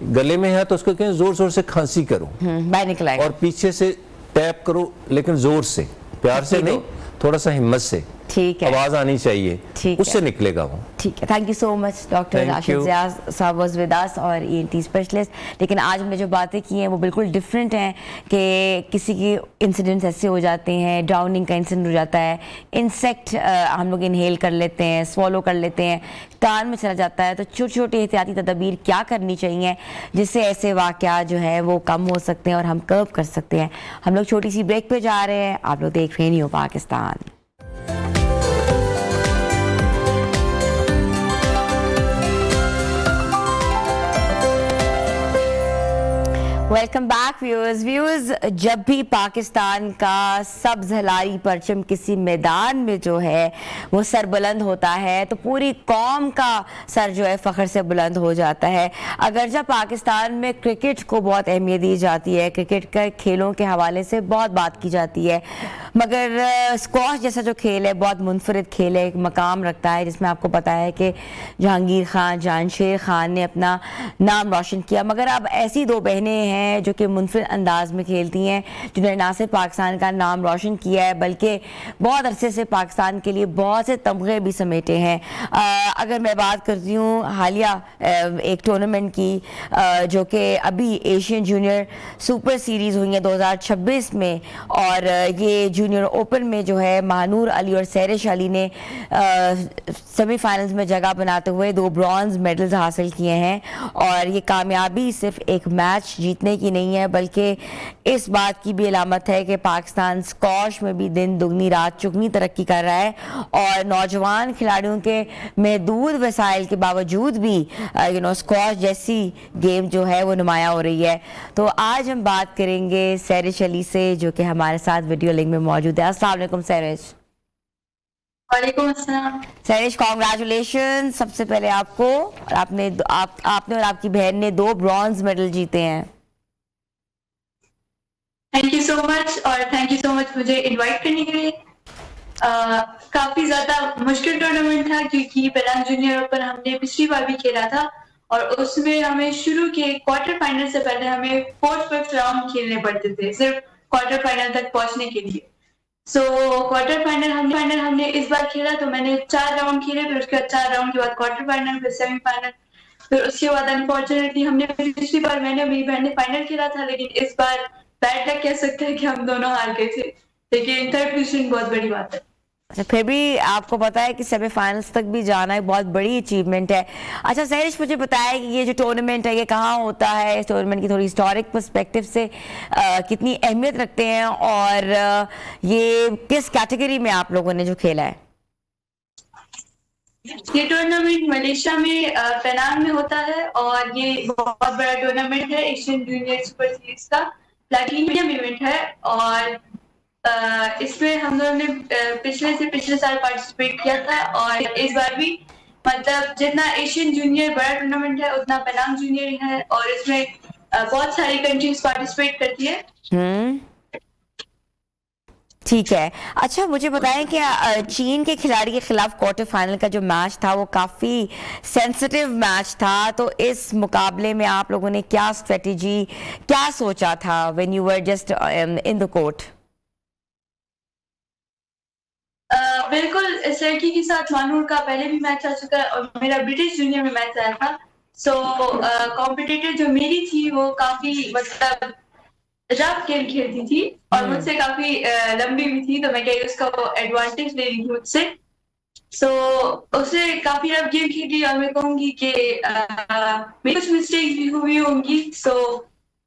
गले में है तो उसको कहें जोर जोर से खांसी करो, बाहर निकलाएगा। और पीछे से टैप करो, लेकिन जोर से, प्यार से नहीं, थोड़ा सा हिम्मत से। ठीक है, आवाज आनी चाहिए, उससे निकलेगा वो। ठीक है, thank you so much doctor Rashid Zia साहब वाज विद अस और ENT स्पेशलिस्ट। लेकिन आज हमने जो बातें की हैं वो बिल्कुल डिफरेंट हैं कि किसी की इंसिडेंट्स ऐसे हो जाते हैं, ड्राउनिंग का इंसिडेंट हो जाता है, इंसेक्ट हम लोग इनहेल कर लेते हैं, स्वॉलो कर लेते हैं, कान में चला जाता है। तो छोटी छोटी एहतियाती तदबीर क्या करनी चाहिए जिससे ऐसे वाक़या जो है वो कम हो सकते हैं और हम कर्व कर सकते हैं। हम लोग छोटी सी ब्रेक पे जा रहे हैं, आप लोग देख रहे हैं new Pakistan. Welcome back viewers. जब भी पाकिस्तान का सब्ज़ हलारी परचम किसी मैदान में जो है वो सर बुलंद होता है तो पूरी कौम का सर जो है फ़ख्र से बुलंद हो जाता है। अगरचे पाकिस्तान में क्रिकेट को बहुत अहमियत दी जाती है, क्रिकेट के खेलों के हवाले से बहुत बात की जाती है, मगर स्क्वॉश जैसा जो खेल है बहुत मुनफरिद खेल है, एक मकाम रखता है जिसमें आपको पता है कि जहांगीर खान, जानशेर खान ने अपना नाम रोशन किया। मगर अब ऐसी दो बहनें हैं जो कि मुनफरिद अंदाज में खेलती हैं, जिन्होंने ना सिर्फ पाकिस्तान का नाम रोशन किया है बल्कि बहुत अरसे से पाकिस्तान के लिए बहुत से तमगे भी समेटे हैं। अगर मैं बात करती हूँ हालिया एक टूर्नामेंट की जो कि अभी एशियन जूनियर सुपर सीरीज़ हुई है 2026 में, और ये जूनियर ओपन में जो है महानूर अली और सैरिश अली ने सेमीफाइनल्स में जगह बनाते हुए 2 ब्रॉन्ज मेडल्स हासिल किए हैं। और ये कामयाबी सिर्फ एक मैच जीतने की नहीं है बल्कि इस बात की भी अलामत है कि पाकिस्तान स्क्वॉश में भी दिन दुगनी रात चुगनी तरक्की कर रहा है और नौजवान खिलाड़ियों के महदूद वसाइल के बावजूद भी स्क्वॉश जैसी गेम जो है वो नुमाया हो रही है। तो आज हम बात करेंगे सैरिश अली से जो कि हमारे साथ वीडियो लिंक में मौजूद है। अस्सलाम वालेकुम सैरिश। वालेकुम अस्सलाम। सैरिश, कॉन्ग्रेचुलेशन सबसे पहले आपको, और आपने और आपकी बहन ने 2 ब्रॉन्ज मेडल जीते हैं। थैंक यू सो मच, और थैंक यू सो मच मुझे इनवाइट करने के लिए। काफी ज्यादा मुश्किल टूर्नामेंट था क्योंकि पेनांग जूनियर ओपन हमने पिछली बार भी खेला था और उसमें हमें शुरू के क्वार्टर फाइनल से पहले हमें 4th-5th राउंड खेलने पड़ते थे सिर्फ क्वार्टर फाइनल तक पहुंचने के लिए। सो क्वार्टर फाइनल हमने इस बार खेला, तो मैंने 4 राउंड खेले, फिर उसके बाद 4 राउंड के बाद क्वार्टर फाइनल, फिर सेमीफाइनल, फिर उसके बाद अनफॉर्चुनेटली हमने पिछली बार मैंने मेरी बहन ने फाइनल खेला था, लेकिन इस बार बैड लक कह सकते हैं कि हम दोनों हार गए थे, लेकिन थर्ड पोजीशन बहुत बड़ी बात है। अच्छा, फिर भी आपको पता है कि सेमीफाइनल्स तक भी जाना एक बहुत बड़ी अचीवमेंट है। अच्छा सहरिश, मुझे बताया कि ये जो टूर्नामेंट है ये कहाँ होता है, इस टूर्नामेंट की थोड़ी हिस्टोरिक पर्सपेक्टिव से कितनी अहमियत रखते हैं, और ये किस कैटेगरी में आप लोगों ने जो खेला है? ये टूर्नामेंट मलेशिया में पेनांग में होता है, और ये बहुत बड़ा टूर्नामेंट है, एशियन जूनियर सुपर सीरीज का प्लैटिनियम इवेंट है। और इसमें हम लोगों ने पिछले साल पार्टिसिपेट किया था, और इस बार भी मतलब जितना एशियन जूनियर बड़ा टूर्नामेंट है उतना पेनांग जूनियर है, और इसमें बहुत सारी कंट्रीज पार्टिसिपेट करती है। ठीक है। अच्छा मुझे बताएं कि चीन के खिलाड़ी के खिलाफ क्वार्टर फाइनल का जो मैच था वो काफ़ी सेंसिटिव मैच था, तो इस मुकाबले में आप लोगों ने क्या स्ट्रेटेजी, क्या सोचा था when you were just in the court? बिल्कुल, इस लड़की के साथ मानूर का पहले भी मैच आ चुका है, और मेरा ब्रिटिश जूनियर में मैच आया था। सो कॉम्पिटिटर जो मेरी थी वो काफी मतलब रफ गेम खेलती थी, और मुझसे काफी लंबी भी थी, तो मैं क्या उसका वो एडवांटेज ले रही थी मुझसे। सो उसने काफी रफ गेम खेली, और मैं कहूंगी कि मेरी कुछ मिस्टेक्स भी हुई होंगी। सो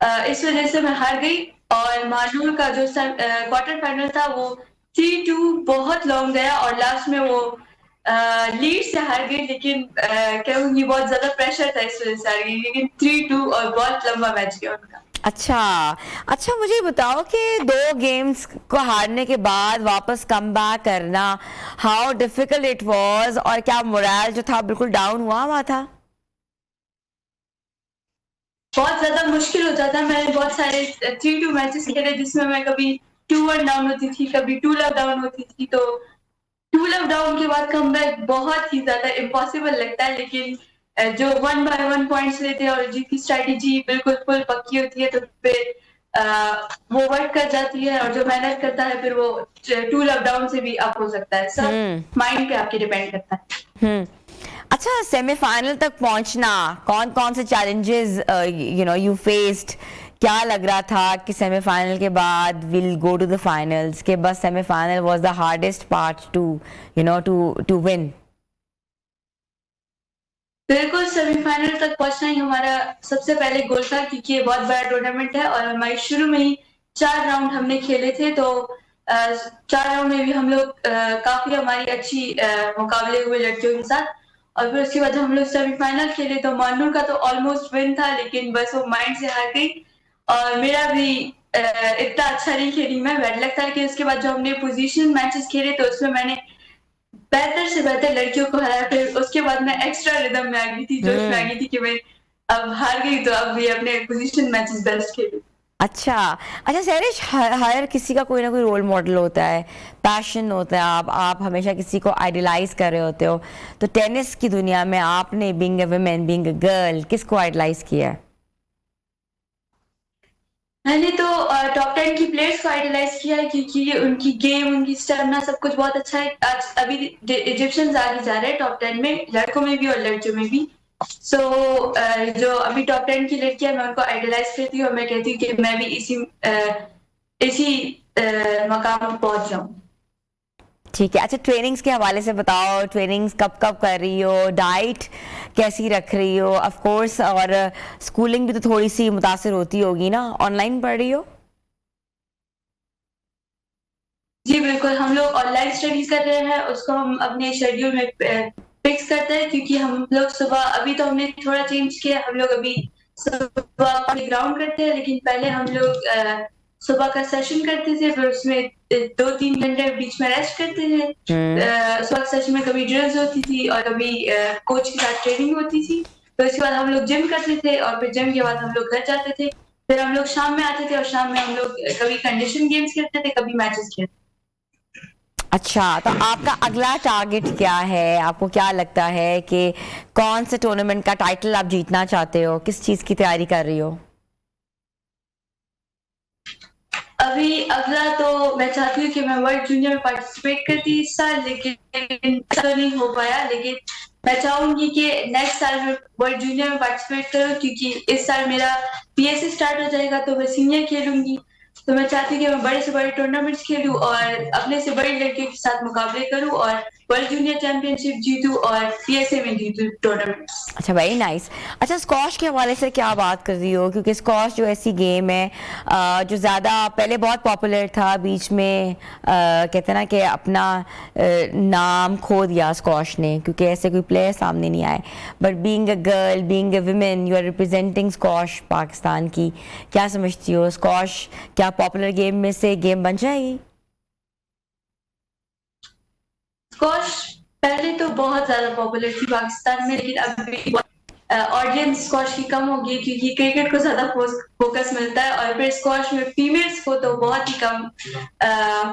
इस वजह से मैं हार गई, और मानूर का जो क्वार्टर फाइनल था वो 3-2 बहुत लॉन्ग गया, और लास्ट में वो लीड से हार गई, लेकिन कहूंगी बहुत ज्यादा प्रेशर था इस वजह से हार गई, लेकिन 3-2 और बहुत लंबा मैच गया उनका। अच्छा अच्छा, मुझे बताओ कि 2 गेम्स को हारने के बाद वापस कम बैक करना, हाउ डिफिकल्ट इट वाज, और क्या मोरल जो था बिल्कुल डाउन हुआ था? बहुत ज्यादा मुश्किल हो जाता है। मैंने बहुत सारे 3-2 मैचेस खेले, जिसमें मैं कभी 2-1 डाउन होती थी, कभी 2 लव डाउन होती थी, तो 2 लव डाउन के बाद कमबैक बहुत ही ज्यादा इम्पॉसिबल लगता है, लेकिन जो 1 by 1 पॉइंट्स लेते हैं और जिनकी स्ट्रेटेजी बिल्कुल फुल पक्की होती है, तो फिर वो वर्क कर जाती है, और जो मेहनत करता है फिर वो 2 लव डाउन से भी अप हो सकता है। सब माइंड पे आपके डिपेंड करता है। अच्छा, सेमीफाइनल तक पहुंचना, कौन कौन से चैलेंजेस यू फेस्ड? क्या लग रहा था कि सेमीफाइनल के बाद will go to the finals, के बस semifinal was the hardest part to win? बिल्कुल, सेमीफाइनल तक पहुंचना ही हमारा सबसे पहले गोल था, क्योंकि ये बहुत बड़ा टूर्नामेंट है, और हमारे शुरू में ही 4 राउंड हमने खेले थे, तो 4 राउंड में भी हम लोग काफी हमारी अच्छी मुकाबले हुए लड़कियों के साथ, और फिर उसके बाद जब हम लोग सेमीफाइनल खेले तो मानूर का तो ऑलमोस्ट विन था, लेकिन बस वो माइंड से हार गई, और मेरा भी इतना अच्छा नहीं खेली मैं, बैड लक था। लेकिन उसके बाद जो हमने पोजीशन मैचेस खेले तो उसमें मैंने बेहतर से बेहतर लड़कियों को हराया, फिर उसके बाद मैं एक्स्ट्रा रिदम में आ गई थी, जोश में आ गई थी कि मैं अब हार गई तो अब भी अपने पोजीशन मैचेस बेस्ट खेलूं। अच्छा अच्छा सहरिश, हर किसी का कोई ना कोई रोल मॉडल होता है, पैशन होता है, आप हमेशा किसी को आइडलाइज कर रहे होते हो, तो टेनिस की दुनिया में आपने being a women, being a girl, किसको आइडलाइज किया है? मैंने तो टॉप 10 की प्लेयर्स को आइडलाइज किया है, क्योंकि उनकी गेम, उनकी स्टेमिना सब कुछ बहुत अच्छा है। आज अभी इजिप्शियंस आगे जा रहे हैं टॉप 10 में, लड़कों में भी और लड़कियों में भी। सो जो अभी टॉप 10 की लड़कियां, मैं उनको आइडलाइज करती हूँ, और मैं कहती हूँ कि मैं भी इसी मकाम पर पहुंच जाऊँ। ठीक है। अच्छा, ट्रेनिंग्स के हवाले से बताओ, ट्रेनिंग्स कब कब कर रही हो, डाइट कैसी रख रही हो, ऑफ कोर्स, और स्कूलिंग भी तो थोड़ी सी मुतासिर होती होगी ना, ऑनलाइन पढ़ रही हो? जी बिल्कुल, हम लोग ऑनलाइन स्टडी कर रहे हैं, उसको हम अपने शेड्यूल में फिक्स करते हैं, क्योंकि हम लोग सुबह, अभी तो हमने थोड़ा चेंज किया, हम लोग अभी सुबह ग्राउंड करते हैं, लेकिन पहले हम लोग सुबह का सेशन करते थे, फिर उसमें 2-3 घंटे बीच में रेस्ट करते थे। सुबह के सेशन में कभी ड्रिल्स होती थी और कभी कोच के साथ ट्रेनिंग होती थी, तो उसके बाद हम लोग जिम करते थे, और फिर जिम के बाद हम लोग घर जाते थे, फिर हम लोग शाम में आते थे, और शाम में हम लोग कभी कंडीशन गेम्स खेलते थे, कभी मैचेस खेलते थे। अच्छा, तो आपका अगला टारगेट क्या है? आपको क्या लगता है कि कौन से टूर्नामेंट का टाइटल आप जीतना चाहते हो? किस चीज़ की तैयारी कर रही हो? अभी अगला तो मैं चाहती हूँ कि मैं वर्ल्ड जूनियर में पार्टिसिपेट करती इस साल, लेकिन तो नहीं हो पाया। लेकिन मैं चाहूंगी कि नेक्स्ट साल मैं वर्ल्ड जूनियर में पार्टिसिपेट करूँ, क्योंकि इस साल मेरा पीएससी स्टार्ट हो जाएगा तो मैं सीनियर खेलूंगी। तो मैं चाहती हूँ कि मैं बड़े से बड़े टूर्नामेंट्स खेलूं और अपने से बड़ी लड़कियों के साथ मुकाबले करूं और वर्ल्ड जूनियर चैंपियनशिप जीतूं और पीएसए में जीतूं टूर्नामेंट्स। अच्छा, वेरी नाइस। अच्छा, स्क्वॉश के हवाले से क्या बात कर रही हो, क्योंकि स्क्वॉश जो ऐसी गेम है जो ज़्यादा पहले बहुत पॉपुलर था, बीच में कहते हैं ना कि अपना नाम खो दिया स्क्वॉश ने, क्योंकि ऐसे कोई प्लेयर सामने नहीं आए। But being a girl, being a women, you are representing squash Pakistan की, क्या समझती हो, स्क्वॉश क्या पॉपुलर गेम में से गेम बन जाएगी? स्क्वॉश पहले तो बहुत ज्यादा पॉपुलर थी पाकिस्तान में, लेकिन अभी ऑडियंस स्क्वॉश की कम होगी, क्योंकि क्रिकेट को ज्यादा फोकस मिलता है और फिर स्क्वॉश में फीमेल्स को तो बहुत ही कम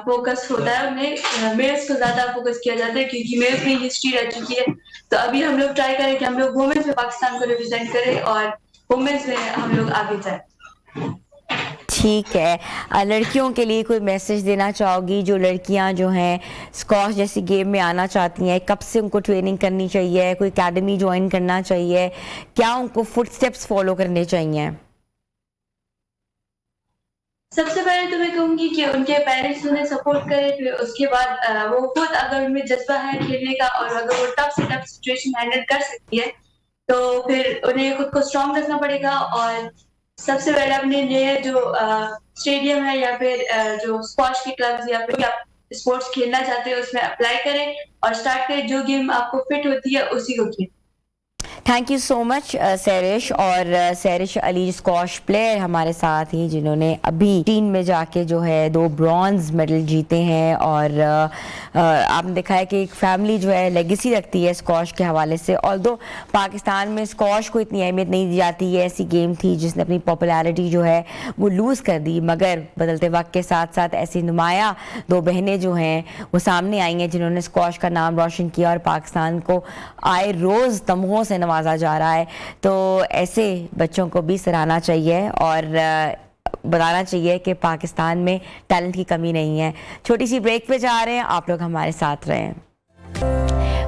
फोकस होता है। उन्हें मेल्स को ज्यादा फोकस किया जाता है, क्योंकि मेल्स में हिस्ट्री रह चुकी है। तो अभी हम लोग ट्राई करें कि हम लोग वुमेन्स में पाकिस्तान को रिप्रेजेंट करें और वुमेन्स में हम लोग आगे जाए। ठीक है, लड़कियों के लिए कोई मैसेज देना चाहोगी, जो लड़कियां जो हैं स्क्वॉश जैसी गेम में आना चाहती हैं, कब से उनको ट्रेनिंग करनी चाहिए, कोई एकेडमी ज्वाइन करना चाहिए, क्या उनको फुटस्टेप्स फॉलो करने चाहिए? सबसे पहले तो मैं कहूंगी कि उनके पेरेंट्स उन्हें सपोर्ट करें, फिर उसके बाद वो खुद अगर उनमें जज्बा है खेलने का और अगर वो टफ से टफ सिचुएशन हैंडल कर सकती है तो फिर उन्हें खुद को स्ट्रांग रखना पड़ेगा। और सबसे पहले अपने लिए जो स्टेडियम है या फिर जो स्क्वॉश के क्लब्स या फिर आप स्पोर्ट्स खेलना चाहते हैं उसमें अप्लाई करें और स्टार्ट करें। जो गेम आपको फिट होती है उसी को खेलें। Thank you so much सैरिश। और सैरिश अली स्क्वॉश प्लेयर हमारे साथ ही, जिन्होंने अभी टीम में जाके जो है 2 ब्रॉन्ज मेडल जीते हैं। और आपने देखा है कि एक फैमिली जो है लेगेसी रखती है स्क्वॉश के हवाले से। ऑल्दो पाकिस्तान में स्क्वॉश को इतनी अहमियत नहीं दी जाती है, ऐसी गेम थी जिसने अपनी पॉपुलैरिटी जो है वो लूज़ कर दी, मगर बदलते वक्त के साथ साथ ऐसी नुमाया 2 बहनें जो हैं वो सामने आई हैं जिन्होंने स्क्वॉश का नाम रोशन किया और पाकिस्तान को आए रोज़ तमगों से नवाजा जा रहा है। तो ऐसे बच्चों को भी सराहना चाहिए और बताना चाहिए कि पाकिस्तान में टैलेंट की कमी नहीं है। छोटी सी ब्रेक पे जा रहे हैं, आप लोग हमारे साथ रहें।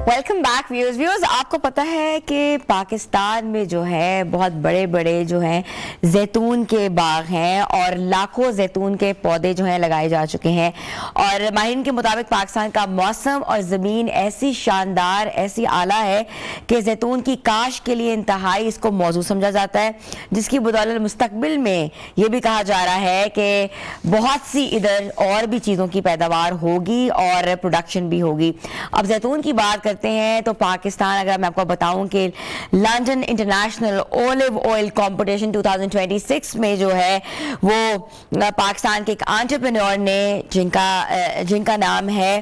Welcome back viewers. आपको पता है कि पाकिस्तान में जो है बहुत बड़े बड़े जो हैं जैतून के बाग हैं और लाखों जैतून के पौधे जो हैं लगाए जा चुके हैं। और माहिरीन के मुताबिक पाकिस्तान का मौसम और ज़मीन ऐसी शानदार, ऐसी आला है कि जैतून की काश के लिए इंतहाई इसको मौजू समझा जाता है, जिसकी बदौलत मुस्तकबिल में ये भी कहा जा रहा है कि बहुत सी इधर और भी चीज़ों की पैदावार होगी और प्रोडक्शन भी होगी। अब जैतून की बात करते हैं तो पाकिस्तान, अगर मैं आपको बताऊं कि London international olive oil competition 2026 में जो है वो पाकिस्तान के एक एंटरप्रेन्योर ने जिनका नाम है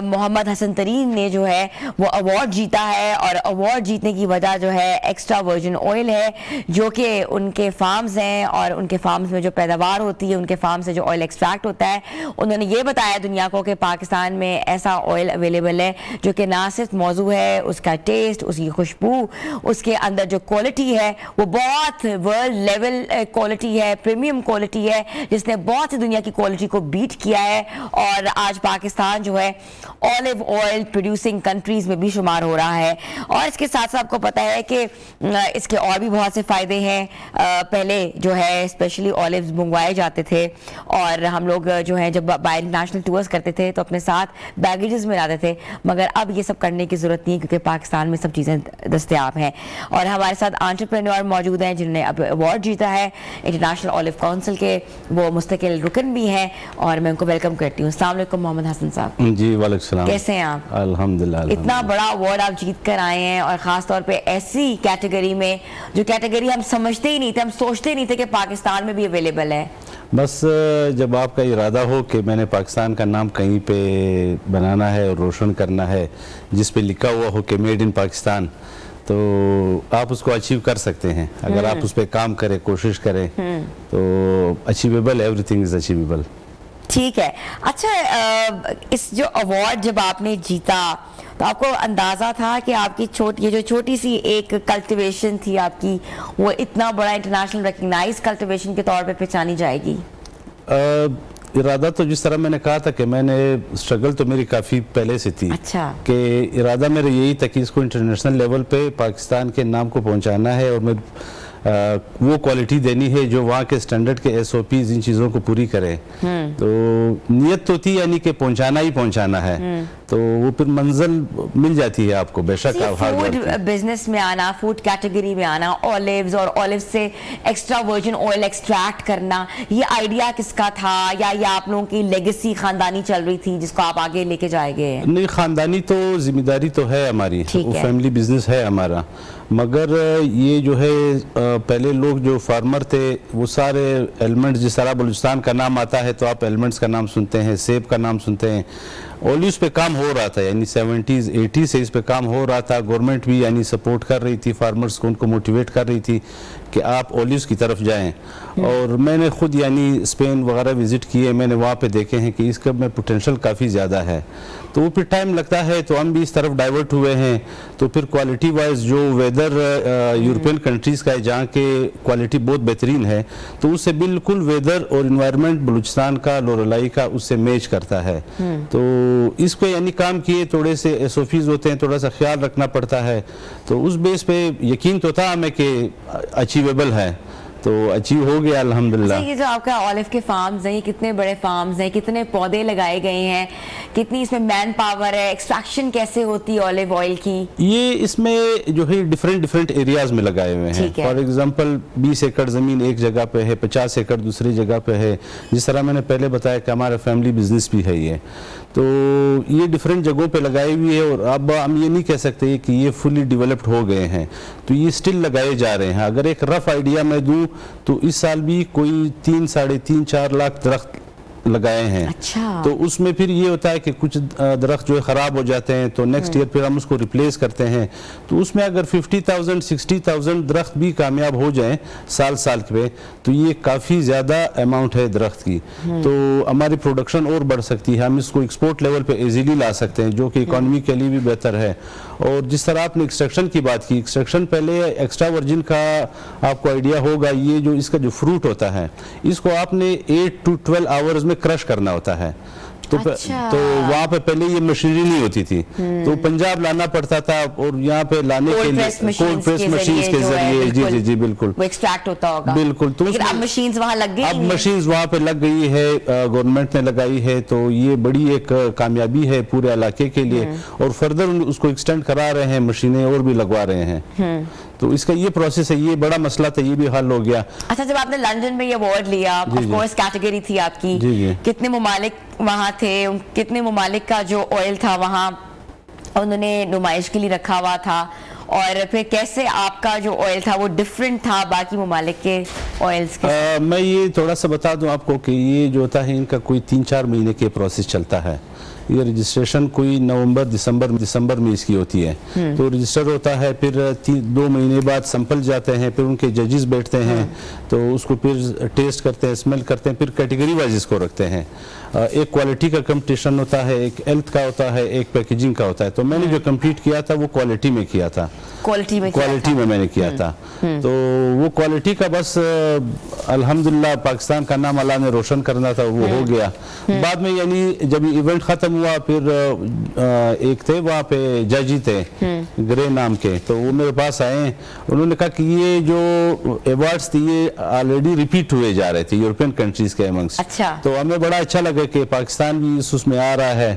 मोहम्मद हसन तरीन ने जो है वो अवार्ड जीता है। और अवार्ड जीतने की वजह जो है एक्स्ट्रा वर्जिन ऑयल है, जो कि उनके फार्म्स हैं और उनके फार्म्स में जो पैदावार होती है, उनके फार्म से जो ऑयल एक्सट्रैक्ट होता है। उन्होंने ये बताया दुनिया को कि पाकिस्तान में ऐसा ऑयल अवेलेबल है जो कि ना सिर्फ मौजू है, उसका टेस्ट, उसकी खुशबू, उसके अंदर जो क्वालिटी है वो बहुत वर्ल्ड लेवल क्वालिटी है, प्रीमियम क्वालिटी है, जिसने बहुत सी दुनिया की क्वालिटी को बीट किया है। और आज पाकिस्तान जो है ऑलिव ऑयल प्रोड्यूसिंग कंट्रीज में भी शुमार हो रहा है। और इसके साथ साथ आपको पता है कि इसके और भी बहुत से फ़ायदे हैं। पहले जो है स्पेशली ऑलिव्स मंगवाए जाते थे और हम लोग जो है जब बाहर इंटरनेशनल टूर्स करते थे तो अपने साथ बैगेजेस में लाते थे, मगर अब ये सब करने की ज़रूरत नहीं है क्योंकि पाकिस्तान में सब चीज़ें दस्तयाब हैं। और हमारे साथ एंटरप्रेन्योर मौजूद हैं जिन्होंने अब अवार्ड जीता है इंटरनेशनल ऑलिव काउंसिल के, वो मुस्तकिल रुकन भी हैं और मैं उनको वेलकम करती हूँ। अस्सलाम वालेकुम मोहम्मद हसन साहब। जी वालेकुम सलाम। कैसे हैं आप? अल्हम्दुलिल्लाह। इतना बड़ा अवार्ड आप जीत कर आए हैं और ख़ास तौर पे ऐसी कैटेगरी में जो कैटेगरी हम समझते ही नहीं थे, हम सोचते ही नहीं थे कि पाकिस्तान में भी अवेलेबल है। बस जब आपका इरादा हो कि मैंने पाकिस्तान का नाम कहीं पे बनाना है और रोशन करना है, जिस पे लिखा हुआ हो कि मेड इन पाकिस्तान, तो आप उसको अचीव कर सकते हैं अगर आप उस पर काम करें, कोशिश करें तो अचीवेबल, एवरीथिंग इज़ अचीवेबल। ठीक है। अच्छा, इस जो अवार्ड जब आपने जीता तो आपको अंदाज़ा था कि आपकी ये जो छोटी सी एक कल्टिवेशन थी आपकी, वो इतना बड़ा इंटरनेशनल रिकग्नाइज कल्टिवेशन के तौर पे पहचानी जाएगी? इरादा तो जिस तरह मैंने कहा था कि मैंने स्ट्रगल तो मेरी काफ़ी पहले से थी अच्छा। कि इरादा मेरा यही था कि इसको इंटरनेशनल लेवल पे पाकिस्तान के नाम को पहुंचाना है और मैं वो क्वालिटी देनी है जो वहाँ के स्टैंडर्ड के SOPs इन चीज़ों को पूरी करे। तो नियत तो थी यानी कि पहुंचाना ही पहुंचाना है, तो वो फिर मंजिल मिल जाती है आपको बेशक आप हार्ड फूड वर्क बिजनेस में आना, फूड कैटेगरी में आना, ऑलिव्स और ऑलिव से एक्स्ट्रा वर्जिन ऑयल एक्सट्रैक्ट करना, ये आइडिया किसका था या ये आप लोगों की लेगेसी खानदानी चल रही थी जिसको आप आगे लेके जाएंगे? नहीं, खानदानी तो जिम्मेदारी तो है हमारी, ठीक वो है। फैमिली बिजनेस है हमारा, मगर ये जो है पहले लोग जो फार्मर थे वो सारे एलिमेंट्स, जिस तरह बलूचिस्तान का नाम आता है तो आप एलिमेंट्स का नाम सुनते हैं, सेब का नाम सुनते हैं, ओलिव्स पे काम हो रहा था, यानी 70s 80s से इस पे काम हो रहा था। गवर्नमेंट भी यानी सपोर्ट कर रही थी फार्मर्स को, उनको मोटिवेट कर रही थी कि आप ओलिव्स की तरफ जाएं। और मैंने खुद यानी स्पेन वगैरह विजिट किए, मैंने वहाँ पे देखे हैं कि इसका में पोटेंशियल काफ़ी ज़्यादा है, तो वो फिर टाइम लगता है, तो हम भी इस तरफ डाइवर्ट हुए हैं। तो फिर क्वालिटी वाइज जो वेदर यूरोपियन कंट्रीज़ का है जहाँ के क्वालिटी बहुत बेहतरीन है, तो उससे बिल्कुल वेदर और इन्वायरमेंट बलूचिस्तान का, लोरलाई का उससे मैच करता है। तो इस पे यानी काम किए, थोड़े से SOPs होते हैं, थोड़ा सा ख्याल रखना पड़ता है, तो उस बेस पे यकीन तो था हमें कि अचीवेबल है, तो अचीव हो गया अल्हम्दुलिल्लाह। ये जो आपका ऑलिव के फार्म्स हैं, ये कितने बड़े फार्म्स हैं, कितने पौधे लगाए गए हैं, कितनी इसमें मैन पावर है, एक्सट्रैक्शन कैसे होती है ऑलिव ऑयल की? ये इसमें जो है डिफरेंट एरियाज में लगाए हुए हैं। फॉर एग्जांपल 20 एकड़ ज़मीन एक जगह पे है, 50 एकड़ दूसरी जगह पे है। जिस तरह मैंने पहले बताया कि हमारा फैमिली बिजनेस भी है ये, तो ये डिफरेंट जगहों पे लगाई हुई है। और अब हम ये नहीं कह सकते कि ये फुली डेवलप्ड हो गए हैं, तो ये स्टिल लगाए जा रहे हैं। अगर एक रफ आइडिया मैं दूं तो इस साल भी कोई 3, 3.5, 4 लाख दरख्त लगाए हैं। अच्छा। तो उसमें फिर ये होता है कि कुछ दरख्त जो है ख़राब हो जाते हैं, तो नेक्स्ट ईयर फिर हम उसको रिप्लेस करते हैं। तो उसमें अगर 50,000 60,000 दरख्त भी कामयाब हो जाएं साल पे, तो ये काफ़ी ज़्यादा अमाउंट है दरख्त की। तो हमारी प्रोडक्शन और बढ़ सकती है, हम इसको एक्सपोर्ट लेवल पे इजीली ला सकते हैं, जो कि इकॉनमी के लिए भी बेहतर है। और जिस तरह आपने एक्सट्रैक्शन की बात की, एक्सट्रैक्शन पहले एक्स्ट्रा वर्जिन का आपको आइडिया होगा, ये जो इसका जो फ्रूट होता है, इसको आपने 8 to 12 आवर्स में क्रश करना होता है। तो तो वहाँ पे पहले ये मशीनरी नहीं होती थी, तो पंजाब लाना पड़ता था, और यहाँ पे लाने के लिए कोल्ड प्रेस मशीन के जरिए जी बिल्कुल वो एक्सट्रैक्ट होता होगा। बिल्कुल। तो अब मशीन्स वहाँ लग गई, अब मशीन्स वहाँ पे लग गई है, गवर्नमेंट ने लगाई है, तो ये बड़ी एक कामयाबी है पूरे इलाके के लिए। और फर्दर उसको एक्सटेंड करा रहे हैं, मशीनें और भी लगवा रहे हैं। तो इसका ये प्रोसेस है, ये बड़ा मसला था, ये भी हल हो गया। अच्छा, जब आपने लंदन में ये अवार्ड लिया, ऑफ कोर्स कैटेगरी थी आपकी, कितने मुमालिक वहाँ थे, कितने मुमालिक का जो ऑयल था वहाँ उन्होंने नुमाइश के लिए रखा हुआ था, और फिर कैसे आपका जो ऑयल था वो डिफरेंट था बाकी मुमालिक के ऑयल्स के? मैं ये थोड़ा सा बता दूं आपको कि ये जो होता है इनका कोई 3-4 महीने के प्रोसेस चलता है। ये रजिस्ट्रेशन कोई नवंबर दिसंबर में इसकी होती है, तो रजिस्टर होता है, फिर 2 महीने बाद सैंपल जाते हैं, फिर उनके जजेस बैठते हैं, तो उसको फिर टेस्ट करते हैं, स्मेल करते हैं, फिर कैटेगरी वाइज इसको रखते हैं। एक क्वालिटी का कंपटीशन होता है, एक हेल्थ का होता है, एक पैकेजिंग का होता है। तो मैंने जो कंप्लीट किया था वो क्वालिटी में किया था, क्वालिटी में मैंने किया था। तो वो क्वालिटी का बस अल्हम्दुलिल्लाह पाकिस्तान का नाम अल्लाह ने रोशन करना था, वो हो गया। बाद में यानी जब इवेंट खत्म हुआ, फिर एक थे वहाँ पे जजी थे ग्रे नाम के, तो वो मेरे पास आए, उन्होंने कहा कि ये जो अवार्ड्स थी ये ऑलरेडी रिपीट हुए जा रहे थे यूरोपियन कंट्रीज के अमंग्स। अच्छा। तो हमें बड़ा अच्छा लगा कि पाकिस्तान भी उसमें आ रहा है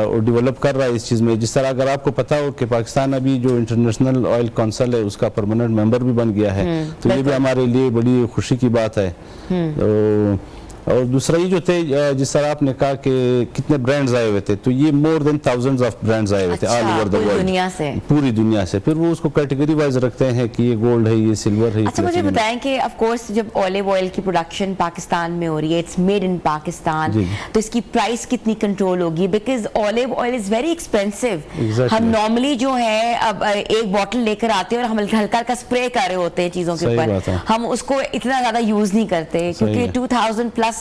और डेवलप कर रहा है इस चीज़ में। जिस तरह अगर आपको पता हो कि पाकिस्तान अभी जो इंटरनेशनल ऑयल काउंसिल है उसका परमानेंट मेंबर भी बन गया है, तो ये भी हमारे लिए बड़ी खुशी की बात है। तो और दूसरा ये जो थे, जिस तरह आपने कहा कि कितने ब्रांड्स आए हुए थे, तो ये more than thousands of brands आए हुए थे ऑल ओवर द वर्ल्ड, पूरी दुनिया से। फिर वो उसको कैटेगरी वाइज रखते हैं कि ये गोल्ड है, ये सिल्वर है। अच्छा, मुझे बताएं कि ऑफ कोर्स जब ऑलिव ऑयल की प्रोडक्शन पाकिस्तान में हो रही है, इट्स मेड इन पाकिस्तान, तो इसकी प्राइस कितनी कंट्रोल होगी? Because olive oil is very expensive. हम नॉर्मली जो है अब एक बॉटल लेकर आते हैं और हम हल्का हल्का स्प्रे कर रहे होते हैं चीजों के ऊपर, हम उसको इतना ज्यादा यूज नहीं करते, क्योंकि 2000 प्लस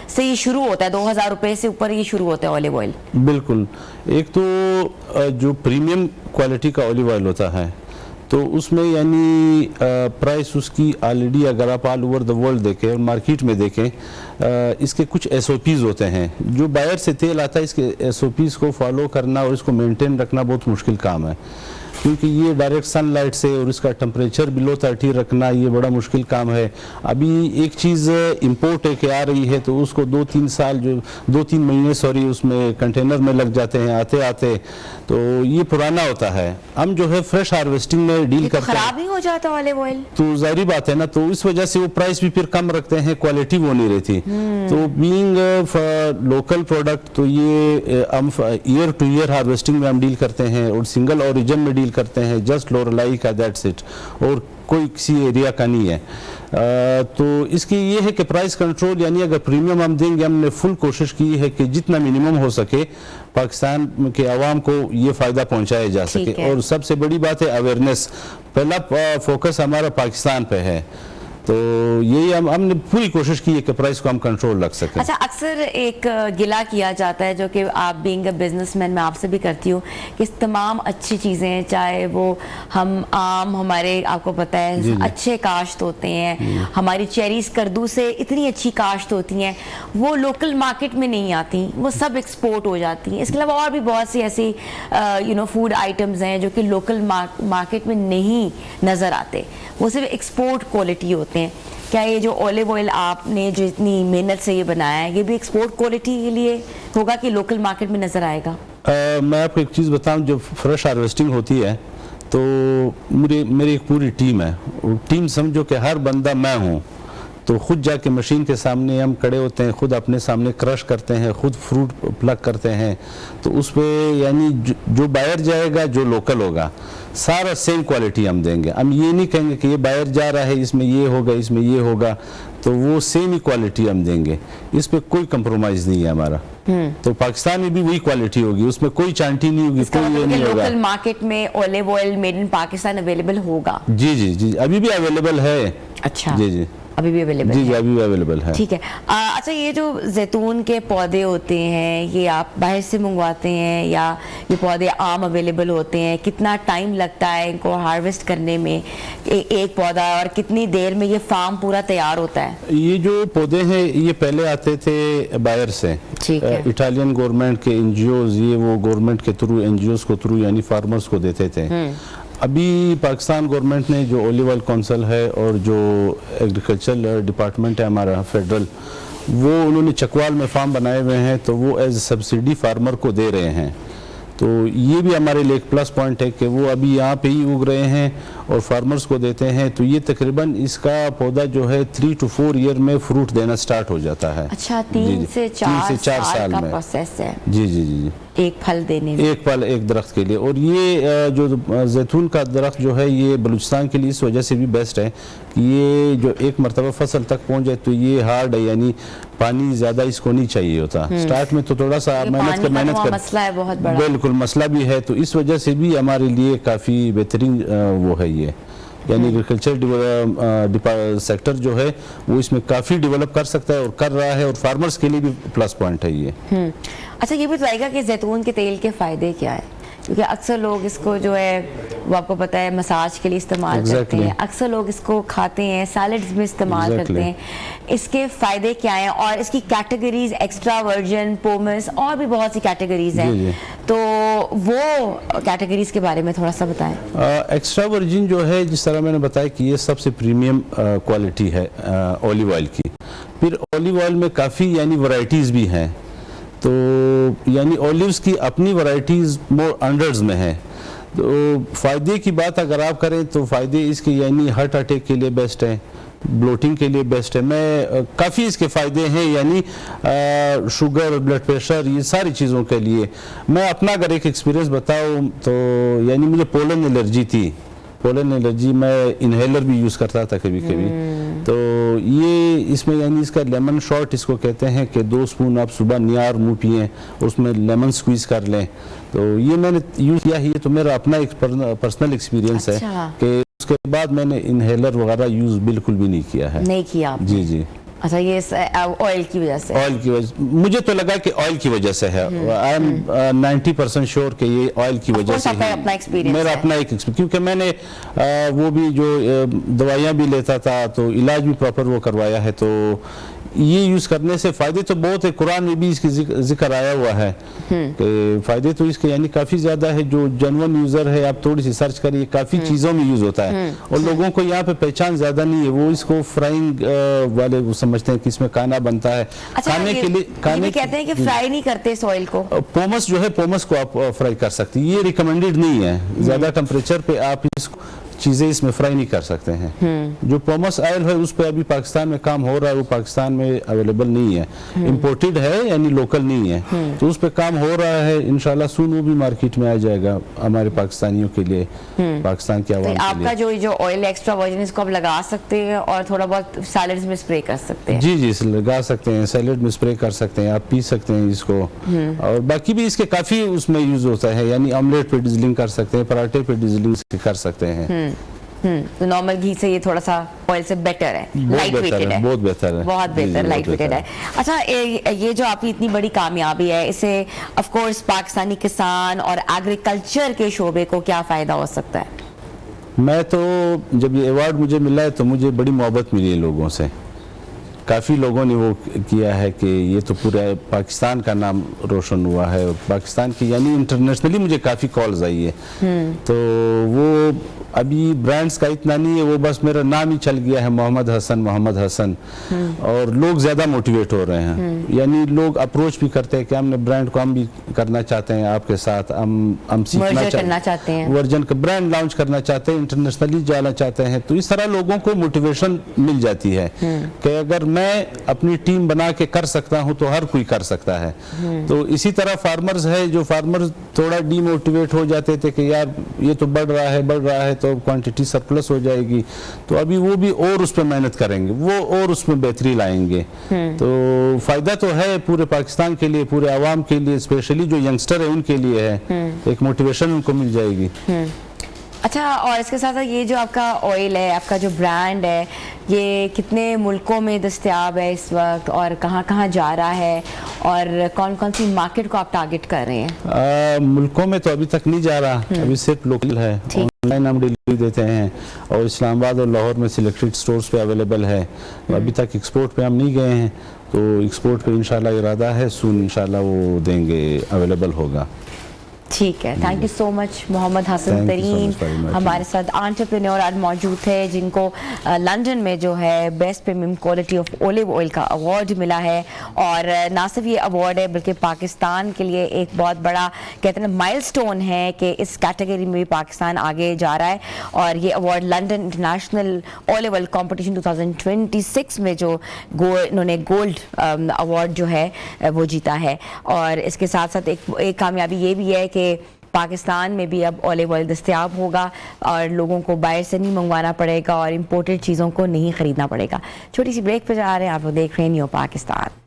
से ये शुरू होता है, 2000 रुपए से ऊपर ये शुरू होता है ऑलिव ऑयल। बिल्कुल। एक तो जो प्रीमियम क्वालिटी का ऑलिव ऑयल होता है, तो उसमें यानी प्राइस उसकी ऑलरेडी अगर आप ऑल ओवर द वर्ल्ड देखें और मार्केट में देखें, इसके कुछ SOPs होते हैं। जो बायर से तेल आता है इसके SOPs को फॉलो करना और इसको मेंटेन रखना बहुत मुश्किल काम है, क्योंकि ये डायरेक्ट सनलाइट से और इसका टेम्परेचर बिलो 30 रखना ये बड़ा मुश्किल काम है। अभी एक चीज़ इंपोर्ट है कि आ रही है तो उसको 2-3 महीने उसमें कंटेनर में लग जाते हैं आते आते, तो ये पुराना होता है। हम जो है फ्रेश हार्वेस्टिंग में डील करते हैं। खराब नहीं हो जाता ऑलिव ऑयल? तो जाहिर बात है ना, तो इस वजह से वो प्राइस भी फिर कम रखते हैं, क्वालिटी वो नहीं रहती। तो बीइंग लोकल प्रोडक्ट, तो ये हम ईयर टू ईयर हार्वेस्टिंग में हम डील करते हैं और सिंगल ओरिजिन में डील करते हैं, जस्ट लोरलाई का, दैट्स इट, और कोई किसी एरिया का नहीं है। तो इसकी ये है कि प्राइस कंट्रोल, यानी अगर प्रीमियम हम देंगे, हमने फुल कोशिश की है कि जितना मिनिमम हो सके पाकिस्तान के आवाम को ये फ़ायदा पहुंचाया जा सके। और सबसे बड़ी बात है अवेयरनेस, पहला फोकस हमारा पाकिस्तान पे है, तो यही हमने पूरी कोशिश की है कि प्राइस को हम कंट्रोल रख सकें। अच्छा, अक्सर एक गिला किया जाता है, जो कि आप बीइंग अ बिजनेसमैन मैं आपसे भी करती हूँ, कि तमाम अच्छी चीज़ें, चाहे वो हम आम, हमारे आपको पता है जी। अच्छे काश्त होते हैं, हमारी चेरीज कद्दू से इतनी अच्छी काश्त होती हैं, वो लोकल मार्केट में नहीं आती, वो सब एक्सपोर्ट हो जाती हैं। इसके अलावा और भी बहुत सी ऐसी फूड आइटम्स हैं जो कि लोकल मार्केट में नहीं नज़र आते, वो सिर्फ एक्सपोर्ट क्वालिटी होते हैं। क्या ये जो ऑलिव ऑयल आपने जो इतनी मेहनत से ये बनाया है, ये भी एक्सपोर्ट क्वालिटी के लिए होगा कि लोकल मार्केट में नज़र आएगा? मैं आपको एक चीज़ बताऊं, जो फ्रेश हार्वेस्टिंग होती है तो मेरी एक पूरी टीम है। टीम समझो कि हर बंदा मैं हूँ, तो खुद जाके मशीन के सामने हम खड़े होते हैं, खुद अपने सामने क्रश करते हैं, खुद फ्रूट प्लग करते हैं। तो उस पर यानी जो बायर जाएगा, जो लोकल होगा, सारा सेम क्वालिटी हम देंगे। हम ये नहीं कहेंगे कि ये बायर जा रहा है इसमें ये होगा इसमें ये होगा, तो वो सेम ही क्वालिटी हम देंगे, इस पे कोई कंप्रोमाइज़ नहीं है हमारा। तो पाकिस्तान में भी वही क्वालिटी होगी, उसमें कोई चांटी नहीं होगी, कोई ये नहीं होगा। लोकल मार्केट में olive oil made in Pakistan available होगा? जी जी जी, अभी भी अवेलेबल है। अच्छा, जी जी, अभी भी अवेलेबल जी है? जी, अभी भी अवेलेबल है। ठीक है। अच्छा, ये जो जैतून के पौधे होते हैं, ये आप बाहर से मंगवाते हैं या ये पौधे आम अवेलेबल होते हैं? कितना टाइम लगता है इनको हार्वेस्ट करने में, एक पौधा, और कितनी देर में ये फार्म पूरा तैयार होता है? ये जो पौधे हैं ये पहले आते थे बायर से, ठीक है। इटालियन गवर्नमेंट के एनजीओज, ये वो गवर्नमेंट के थ्रू, एनजीओज को थ्रू यानी फार्मर्स को देते थे। अभी पाकिस्तान गवर्नमेंट ने जो ऑलिव ऑयल काउंसिल है और जो एग्रीकल्चर डिपार्टमेंट है हमारा फेडरल, वो उन्होंने चकवाल में फार्म बनाए हुए हैं, तो वो एज सब्सिडी फार्मर को दे रहे हैं। तो ये भी हमारे लिए एक प्लस पॉइंट है कि वो अभी यहाँ पे ही उग रहे हैं और फार्मर्स को देते हैं। तो ये तकरीबन इसका पौधा जो है 3 to 4 ईयर में फ्रूट देना स्टार्ट हो जाता है। अच्छा, 3 से 4 साल का प्रोसेस है? जी जी जी जी, एक फल देने में, एक फल एक दरख्त के लिए। और ये जो जैतून का दरख्त जो है ये बलूचिस्तान के लिए इस वजह से भी बेस्ट है कि ये जो एक मरतबा फसल तक पहुंच जाए तो ये हार्ड है, यानी पानी ज्यादा इसको नहीं चाहिए होता। स्टार्ट में तो थोड़ा सा मेहनत कर मसला है, बहुत बड़ा बिल्कुल मसला भी है, तो इस वजह से भी हमारे लिए काफ़ी बेहतरीन वो है ये, यानी एग्रीकल्चर सेक्टर जो है वो इसमें काफ़ी डेवलप कर सकता है और कर रहा है, और फार्मर्स के लिए भी प्लस पॉइंट है ये। अच्छा, ये भी बताइएगा कि जैतून के तेल के फ़ायदे क्या है? क्योंकि अक्सर लोग इसको जो है वो आपको पता है मसाज के लिए इस्तेमाल करते हैं, अक्सर लोग इसको खाते हैं, सैलड्स में इस्तेमाल करते हैं। इसके फ़ायदे क्या हैं? और इसकी कैटेगरीज, एक्स्ट्रा वर्जिन, पोमस, और भी बहुत सी कैटेगरीज हैं, तो वो कैटेगरीज के बारे में थोड़ा सा बताएं। एक्स्ट्रा वर्जिन जो है, जिस तरह मैंने बताया कि ये सबसे प्रीमियम क्वालिटी है ऑलिव ऑयल की। फिर ऑलिव ऑयल में काफ़ी यानी वैरायटीज़ भी हैं, तो यानी ऑलिव्स की अपनी वैरायटीज़ मोर हंड्रेड्स में है। तो फ़ायदे की बात अगर आप करें तो फ़ायदे इसके यानी हार्ट अटैक के लिए बेस्ट है, ब्लोटिंग के लिए बेस्ट है। मैं काफ़ी इसके फ़ायदे हैं, यानी शुगर, ब्लड प्रेशर, ये सारी चीज़ों के लिए। मैं अपना अगर एक एक्सपीरियंस बताऊँ तो यानी मुझे पोलन एलर्जी थी, पोलन एलर्जी, मैं इनहेलर भी यूज़ करता था कभी कभी। तो ये इसमें यानी इसका लेमन शॉट इसको कहते हैं कि 2 स्पून आप सुबह नियार मुँह पिएँ, उसमें लेमन स्क्वीज़ कर लें। तो ये मैंने यूज़ किया है, ये तो मेरा अपना एक पर्सनल एक्सपीरियंस है कि उसके बाद मैंने इनहेलर वगैरह यूज़ बिल्कुल भी नहीं किया है। नहीं किया आपने? जी जी। अच्छा, ये ऑयल की वजह से? ऑयल की वजह, मुझे तो लगा कि ऑयल की वजह से है। आई एम 90% श्योर कि ये ऑयल की वजह से आपका ही। अपना एक्सपीरियंस मेरा है। अपना एक एक्सपीरियंस, क्योंकि मैंने वो भी जो दवाइयाँ भी लेता था तो इलाज भी प्रॉपर वो करवाया है, तो ये यूज़ करने से फ़ायदे तो बहुत है। कुरान में भी इसकी जिक्र आया हुआ है कि फ़ायदे तो इसके यानी काफ़ी ज़्यादा है। जो जनवन यूज़र है, आप थोड़ी सी सर्च करिए, काफ़ी चीज़ों में यूज़ होता है और लोगों को यहाँ पे पहचान ज़्यादा नहीं है। वो इसको फ्राइंग वाले वो समझते हैं कि इसमें खाना बनता है। अच्छा, खाने के लिए ये भी कहते हैं कि फ्राई नहीं करते इस ऑयल को। पोमस जो है, पोमस को आप फ्राई कर सकते हैं, ये रिकमेंडेड नहीं है। ज़्यादा टेम्परेचर पे आप इसको चीज़ें इसमें फ्राई नहीं कर सकते हैं। जो पोमस ऑयल है उस पर अभी पाकिस्तान में काम हो रहा है, वो पाकिस्तान में अवेलेबल नहीं है, इंपोर्टेड है यानी लोकल नहीं है, तो उस पर काम हो रहा है। इंशाल्लाह सून वो भी मार्केट में आ जाएगा हमारे पाकिस्तानियों के लिए, पाकिस्तान के तो आवाम के आपका लिए। जो ऑयल एक्स्ट्रा वर्जिन इसको आप लगा सकते हैं और थोड़ा बहुत सैलड्स में स्प्रे कर सकते हैं। जी जी, लगा सकते हैं, सैलेड में स्प्रे कर सकते हैं, आप पी सकते हैं इसको। और बाकी भी इसके काफ़ी उसमें यूज़ होता है, यानी ऑमलेट पे डिजलिंग कर सकते हैं, पराठे पे डिजलिंग कर सकते हैं। तो नॉर्मल घी से ये थोड़ा सा ऑयल से बेटर है, लाइट वेटेड है, बहुत बेहतर है, बहुत बेहतर, लाइट वेटेड है। अच्छा, ये जो आपकी इतनी बड़ी कामयाबी है, इससे ऑफ कोर्स पाकिस्तानी किसान और एग्रीकल्चर के शोबे को क्या फ़ायदा हो सकता है? मैं तो जब ये अवार्ड मुझे मिला है तो मुझे बड़ी मोहब्बत मिली है लोगों से। काफ़ी लोगों ने वो किया है कि ये तो पूरे पाकिस्तान का नाम रोशन हुआ है, पाकिस्तान की यानी इंटरनेशनली मुझे काफ़ी कॉल्स आई है। तो वो अभी ब्रांड्स का इतना नहीं है, वो बस मेरा नाम ही चल गया है, मोहम्मद हसन, और लोग ज़्यादा मोटिवेट हो रहे हैं। यानी लोग अप्रोच भी करते हैं कि हमने ब्रांड को हम भी करना चाहते हैं आपके साथ, हम सीखना चाहते हैं, वर्जन का ब्रांड लॉन्च करना चाहते हैं, इंटरनेशनली जाना चाहते हैं। तो इस तरह लोगों को मोटिवेशन मिल जाती है कि अगर मैं अपनी टीम बना के कर सकता हूं तो हर कोई कर सकता है। तो इसी तरह फार्मर्स है, जो फार्मर्स थोड़ा डीमोटिवेट हो जाते थे कि यार ये तो बढ़ रहा है तो क्वांटिटी सरप्लस हो जाएगी, तो अभी वो भी और उस पर मेहनत करेंगे, वो और उसमें बेहतरी लाएंगे। तो फायदा तो है पूरे पाकिस्तान के लिए, पूरे आवाम के लिए, स्पेशली जो यंगस्टर है उनके लिए है, एक मोटिवेशन उनको मिल जाएगी। अच्छा, और इसके साथ साथ ये जो आपका ऑयल है, आपका जो ब्रांड है, ये कितने मुल्कों में दस्तयाब है इस वक्त और कहाँ कहाँ जा रहा है और कौन कौन सी मार्केट को आप टारगेट कर रहे हैं? मुल्कों में तो अभी तक नहीं जा रहा, अभी सिर्फ लोकल है, ऑनलाइन हम डिलीवरी देते हैं और इस्लामाबाद और लाहौर में सिलेक्टेड स्टोर्स पे अवेलेबल है। अभी तक एक्सपोर्ट पे हम नहीं गए हैं, तो एक्सपोर्ट पे इंशाल्लाह इरादा है, सून इंशाल्लाह वो देंगे, अवेलेबल होगा। ठीक है, thank you so much Mohammad Hasan Tareen हमारे साथ एंटरप्रेन्योर आज मौजूद थे, जिनको लंदन में जो है best premium quality of olive oil का अवार्ड मिला है। और ना सिर्फ ये अवार्ड है बल्कि पाकिस्तान के लिए एक बहुत बड़ा कहते हैं माइलस्टोन है कि इस कैटेगरी में भी पाकिस्तान आगे जा रहा है। और ये award London international olive oil competition 2026 में जो इन्होंने गोल्ड अवार्ड जो है वो जीता है। और इसके साथ साथ एक कामयाबी ये भी है कि पाकिस्तान में भी अब ऑलिव ऑयल दस्तयाब होगा और लोगों को बाहर से नहीं मंगवाना पड़ेगा और इम्पोर्टेड चीज़ों को नहीं ख़रीदना पड़ेगा। छोटी सी ब्रेक पे जा रहे हैं, आप लोग देख रहे हैं new Pakistan.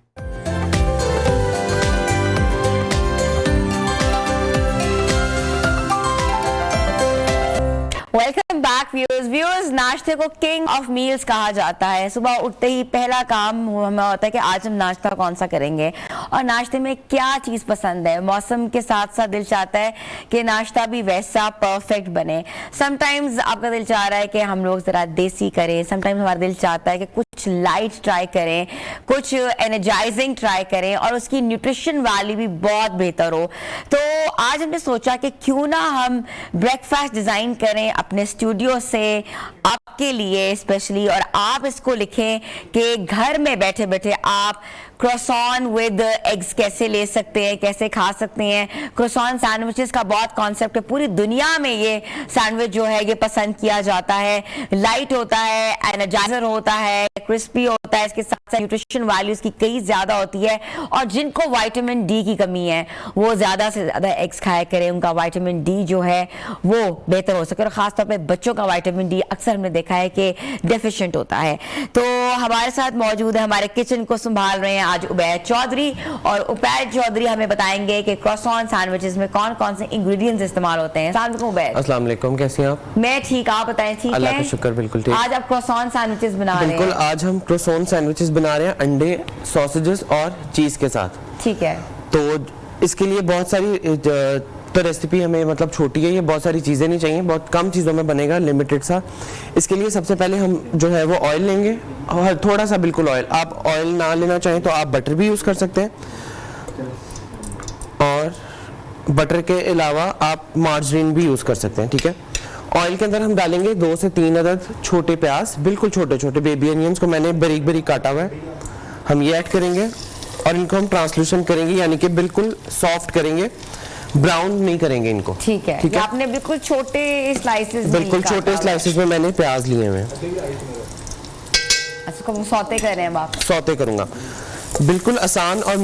Welcome back viewers. नाश्ते को किंग ऑफ मील्स कहा जाता है। सुबह उठते ही पहला काम हमें होता है कि आज हम नाश्ता कौन सा करेंगे और नाश्ते में क्या चीज़ पसंद है। मौसम के साथ साथ दिल चाहता है कि नाश्ता भी वैसा परफेक्ट बने। समटाइम्स आपका दिल चाह रहा है कि हम लोग ज़रा देसी करें, समटाइम्स हमारा दिल चाहता है कि कुछ लाइट ट्राई करें, कुछ एनर्जाइजिंग ट्राई करें और उसकी न्यूट्रिशन वैल्यू भी बहुत बेहतर हो। तो आज हमने सोचा कि क्यों ना हम ब्रेकफास्ट डिज़ाइन करें अपने स्टूडियो से आपके लिए स्पेशली, और आप इसको लिखें कि घर में बैठे बैठे आप क्रोसॉन विद एग्स कैसे ले सकते हैं, कैसे खा सकते हैं। क्रोसॉन सैंडविचेस का बहुत कॉन्सेप्ट है, पूरी दुनिया में ये सैंडविच जो है ये पसंद किया जाता है। लाइट होता है, एनर्जाइजर होता है, क्रिस्पी होता है, इसके साथ साथ न्यूट्रिशन वैल्यूज की कई ज्यादा होती है। और जिनको विटामिन डी की कमी है वो ज्यादा से ज्यादा एग्स खाया करें, उनका विटामिन डी जो है वो बेहतर हो सके। और खासतौर पर बच्चों का विटामिन डी अक्सर हमने देखा है कि डेफिशिएंट होता है। तो हमारे साथ मौजूद है, हमारे किचन को संभाल रहे हैं आज उबैद चौधरी, और उबैद चौधरी हमें बताएंगे कि क्रोसॉन सैंडविचेस में कौन कौन से इंग्रेडिएंट्स इस्तेमाल होते हैं। अस्सलाम वालेकुम, कैसे हैं आप? मैं ठीक, आप बताएं। ठीक है, अल्लाह का शुक्र, बिल्कुल ठीक। आज आप क्रोसॉन सैंडविचेस बना रहे हैं? बिल्कुल, आज हम क्रोसोन सैंडविचेस बना रहे हैं अंडे, सॉसेजेस और चीज़ के साथ। ठीक है। तो इसके लिए बहुत सारी तो रेसिपी हमें मतलब छोटी है, ये बहुत सारी चीज़ें नहीं चाहिए, बहुत कम चीज़ों में बनेगा, लिमिटेड सा। इसके लिए सबसे पहले हम जो है वो ऑयल लेंगे, और थोड़ा सा बिल्कुल ऑयल। आप ऑयल ना लेना चाहें तो आप बटर भी यूज़ कर सकते हैं, और बटर के अलावा आप मार्जरीन भी यूज़ कर सकते हैं। ठीक है। ऑयल के अंदर हम डालेंगे 2 से 3 अदद छोटे प्याज, बिल्कुल छोटे छोटे बेबी अनियंस को मैंने बारीक बारीक काटा हुआ है, हम ये ऐड करेंगे और इनको हम ट्रांसल्यूशन करेंगे, यानी कि बिल्कुल सॉफ्ट करेंगे, ब्राउन नहीं करेंगे इनको। ठीक है। ये आपने बिल्कुल छोटे स्लाइसेस, बिल्कुल छोटे स्लाइसेस में मैंने प्याज लिए हुए हैं। इसको सौते कर रहे हैं आप? सौते करूंगा। बिल्कुल आसान और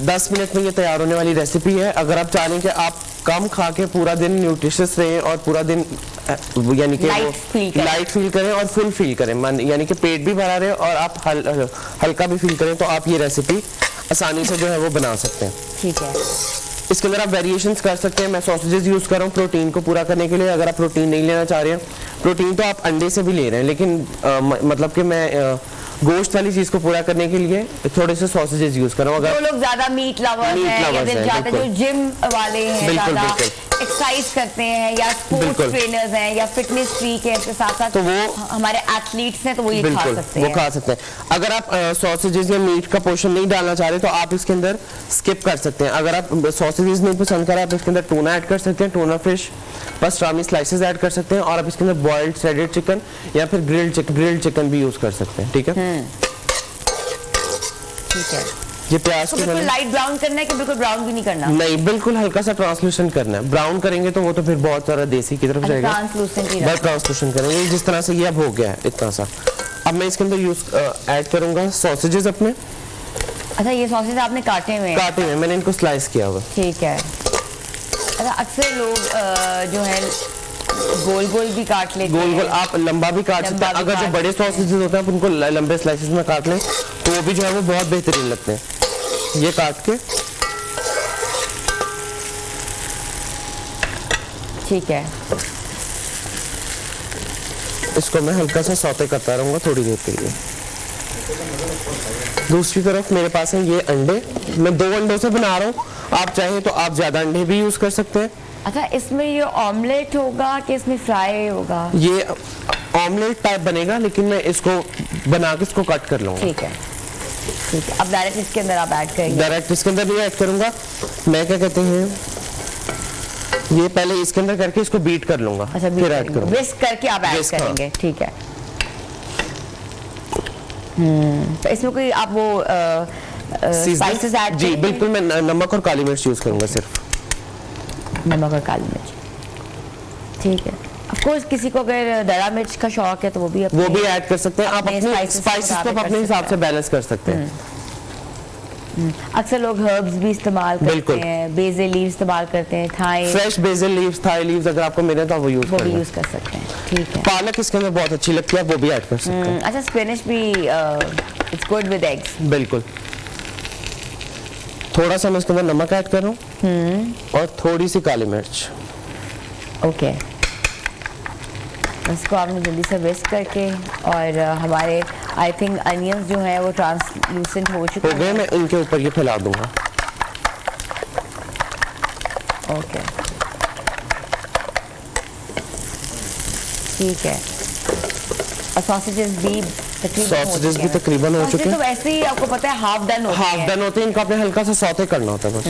10 मिनट में ये तैयार होने वाली रेसिपी है। अगर आप चाहें कि आप कम खा के पूरा दिन न्यूट्रिशियस रहें और पूरा दिन यानी कि लाइट फील करें और फुल फील करें, यानी कि पेट भी भरा रहे और आप हल्का भी फील करें, तो आप ये रेसिपी आसानी से जो है वो बना सकते हैं। ठीक है। इसके अंदर आप वेरिएशंस कर सकते हैं। मैं सॉसेजेस यूज़ कर रहा हूँ प्रोटीन को पूरा करने के लिए। अगर आप प्रोटीन नहीं लेना चाह रहे हैं, प्रोटीन तो आप अंडे से भी ले रहे हैं, लेकिन मतलब कि मैं गोश्त वाली चीज़ को पूरा करने के लिए थोड़े से सॉसेजेस यूज़ कर रहा हूँ। जो लोग ज़्यादा मीट लवर्स हैं या फिर ज़्यादा जो जिम वाले हैं, ज़्यादा एक्सरसाइज करते हैं या स्पोर्ट्स ट्रेनर्स हैं या फिटनेस फ्रीक हैं, इसके साथ साथ तो वो हमारे एथलीट्स हैं, तो वो ये खा सकते हैं। वो खा सकते हैं। अगर आप सॉसेजेस या मीट का पोर्शन नहीं डालना चाह रहे तो आप इसके अंदर स्किप कर सकते हैं। अगर आप सॉसेजेस नहीं पसंद करें, आप इसके अंदर टूना ऐड कर सकते हैं, tuna fish pastrami slices add कर सकते हैं, और आप इसके अंदर बॉइल्ड श्रेडेड चिकन या फिर ग्रिल्ड चिकन भी यूज कर सकते हैं। ठीक है। ठीक है। ये प्याज को बिल्कुल लाइट ब्राउन करना है कि बिल्कुल ब्राउन भी नहीं करना? नहीं, बिल्कुल हल्का सा ट्रांसल्यूशन करना है। ब्राउन करेंगे तो वो तो फिर बहुत सारा देसी की तरफ जाएगा। बस ट्रांसल्यूशन करेंगे जिस तरह से ये अब हो गया है इतना सा। अब मैं इसके अंदर ऐड करूंगा सॉसेजेस अपने। अच्छा, ये सॉसेज आपने काटे हुए हैं? काटे हुए, मैंने इनको स्लाइस किया हुआ। ठीक है। अच्छा, अक्सर लोग जो है गोल गोल भी काट लेते हैं। गोल आप लंबा भी काट सकते हैं। अगर जो बड़े सॉसेजेस होते हैं आप उनको लंबे स्लाइसेस में काट लें तो वो भी जो है वो बहुत बेहतरीन लगते हैं। ये काट के ठीक है, इसको मैं हल्का सा सौते करता रहूंगा थोड़ी देर के लिए। दूसरी तरफ मेरे पास है ये अंडे, मैं 2 अंडों से बना रहा हूँ। आप चाहें तो आप ज्यादा अंडे भी यूज कर सकते हैं। अच्छा, इसमें ये ऑमलेट होगा कि इसमें फ्राई होगा? ये ऑमलेट टाइप बनेगा, लेकिन मैं इसको बना के इसको कट कर लूंगा। ठीक है, ठीक है। अब डायरेक्ट इसके अंदर आप ऐड करेंगे? डायरेक्ट इसके अंदर नहीं ऐड करूंगा, मैं क्या कहते हैं ये पहले इसके अंदर करके इसको बीट कर लूंगा। अच्छा, फिर ऐड करूंगा। विस्क करके आप ऐड करेंगे। ठीक है। तो इसमें कोई आप वो स्पाइसेस ऐड? जी बिल्कुल, मैं नमक और काली मिर्च यूज करूंगा, सिर्फ नमक और काली मिर्च। ठीक है। ऑफ कोर्स किसी को अगर दड़ा मिर्च का शौक है तो वो भी ऐड कर सकते हैं। आप अपने स्पाइसेस को अपने हिसाब से बैलेंस कर सकते हैं। अक्सर लोग हर्ब्स भी इस्तेमाल करते हैं, बेसिल लीव्स इस्तेमाल करते हैं, Thai fresh basil leaves, Thai leaves अगर आपको मिले तो वो यूज कर सकते हैं। ठीक है। पालक इसके अंदर बहुत अच्छी लगती है, वो भी ऐड कर सकते हैं। अच्छा, स्पिनच भी इट्स गुड विद एग्स? बिल्कुल। थोड़ा सा मैं इसके अंदर नमक ऐड कर रहा हूँ और थोड़ी सी काली मिर्च। ओके। इसको आपने जल्दी से विस्क करके, और हमारे आई थिंक अनियंस जो है वो ट्रांसलूसेंट हो चुके हैं। मैं इनके ऊपर ये फैला दूंगा। ओके, ठीक है। और सॉसेजेस भी तकरीबन हो चुके हैं। तो वैसे ही आपको पता है हाफ डन होते हैं। इनको आपने हल्का सा सौते करना होता है बस।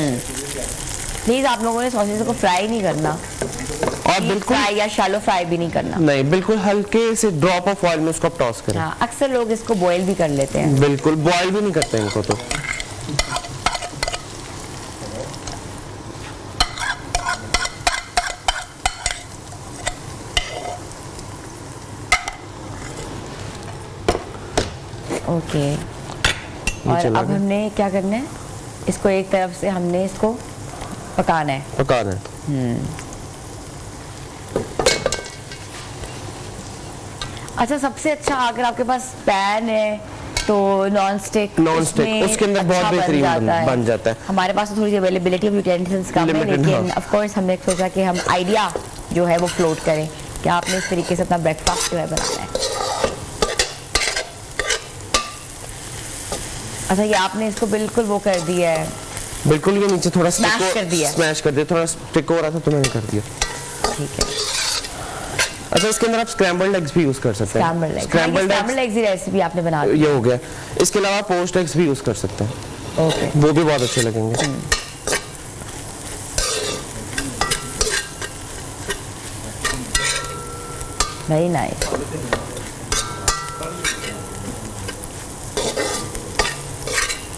प्लीज आप लोगों ने सॉसेज को फ्राई नहीं करना, और बिल्कुल फ्राई या शैलो फ्राई भी नहीं करना। नहीं, बिल्कुल हल्के से ड्रॉप ऑफ ऑयल में उसको आप टॉस करें। हाँ, अक्सर लोग इसको बॉईल भी कर लेते हैं। बिल्कुल बॉईल भी नहीं करते इनको तो। ओके। और अब हमने क्या करना है, इसको एक तरफ से हमने इसको पकाना है। अच्छा, सबसे अच्छा अगर आपके पास पैन है तो नॉन स्टिक उसके अंदर बहुत बेहतरीन बन जाता है। हमारे पास तो थोड़ी अवेलेबिलिटी ऑफ यूटेंसिल्स कम है, लेकिन ऑफ कोर्स हमने सोचा कि हम आइडिया जो है वो फ्लोट करें कि आपने इस तरीके से अपना ब्रेकफास्ट जो है बनाना है। अच्छा ये आपने इसको बिल्कुल वो कर दिया है, बिल्कुल ये नीचे थोड़ा Smash कर दिया। स्मैश कर दिया, थोड़ा स्टिक हो रहा था तो मैंने कर दिया। ठीक है। अच्छा इसके अंदर आप स्क्रैम्बल्ड एग्स भी यूज कर सकते हैं। स्क्रैम्बल्ड एग्स की रेसिपी आपने बना दी। ये हो गया। इसके अलावा पोस्ट एग्स भी यूज कर सकते हैं। ओके। वो भी बहुत अच्छे लगेंगे। Very nice.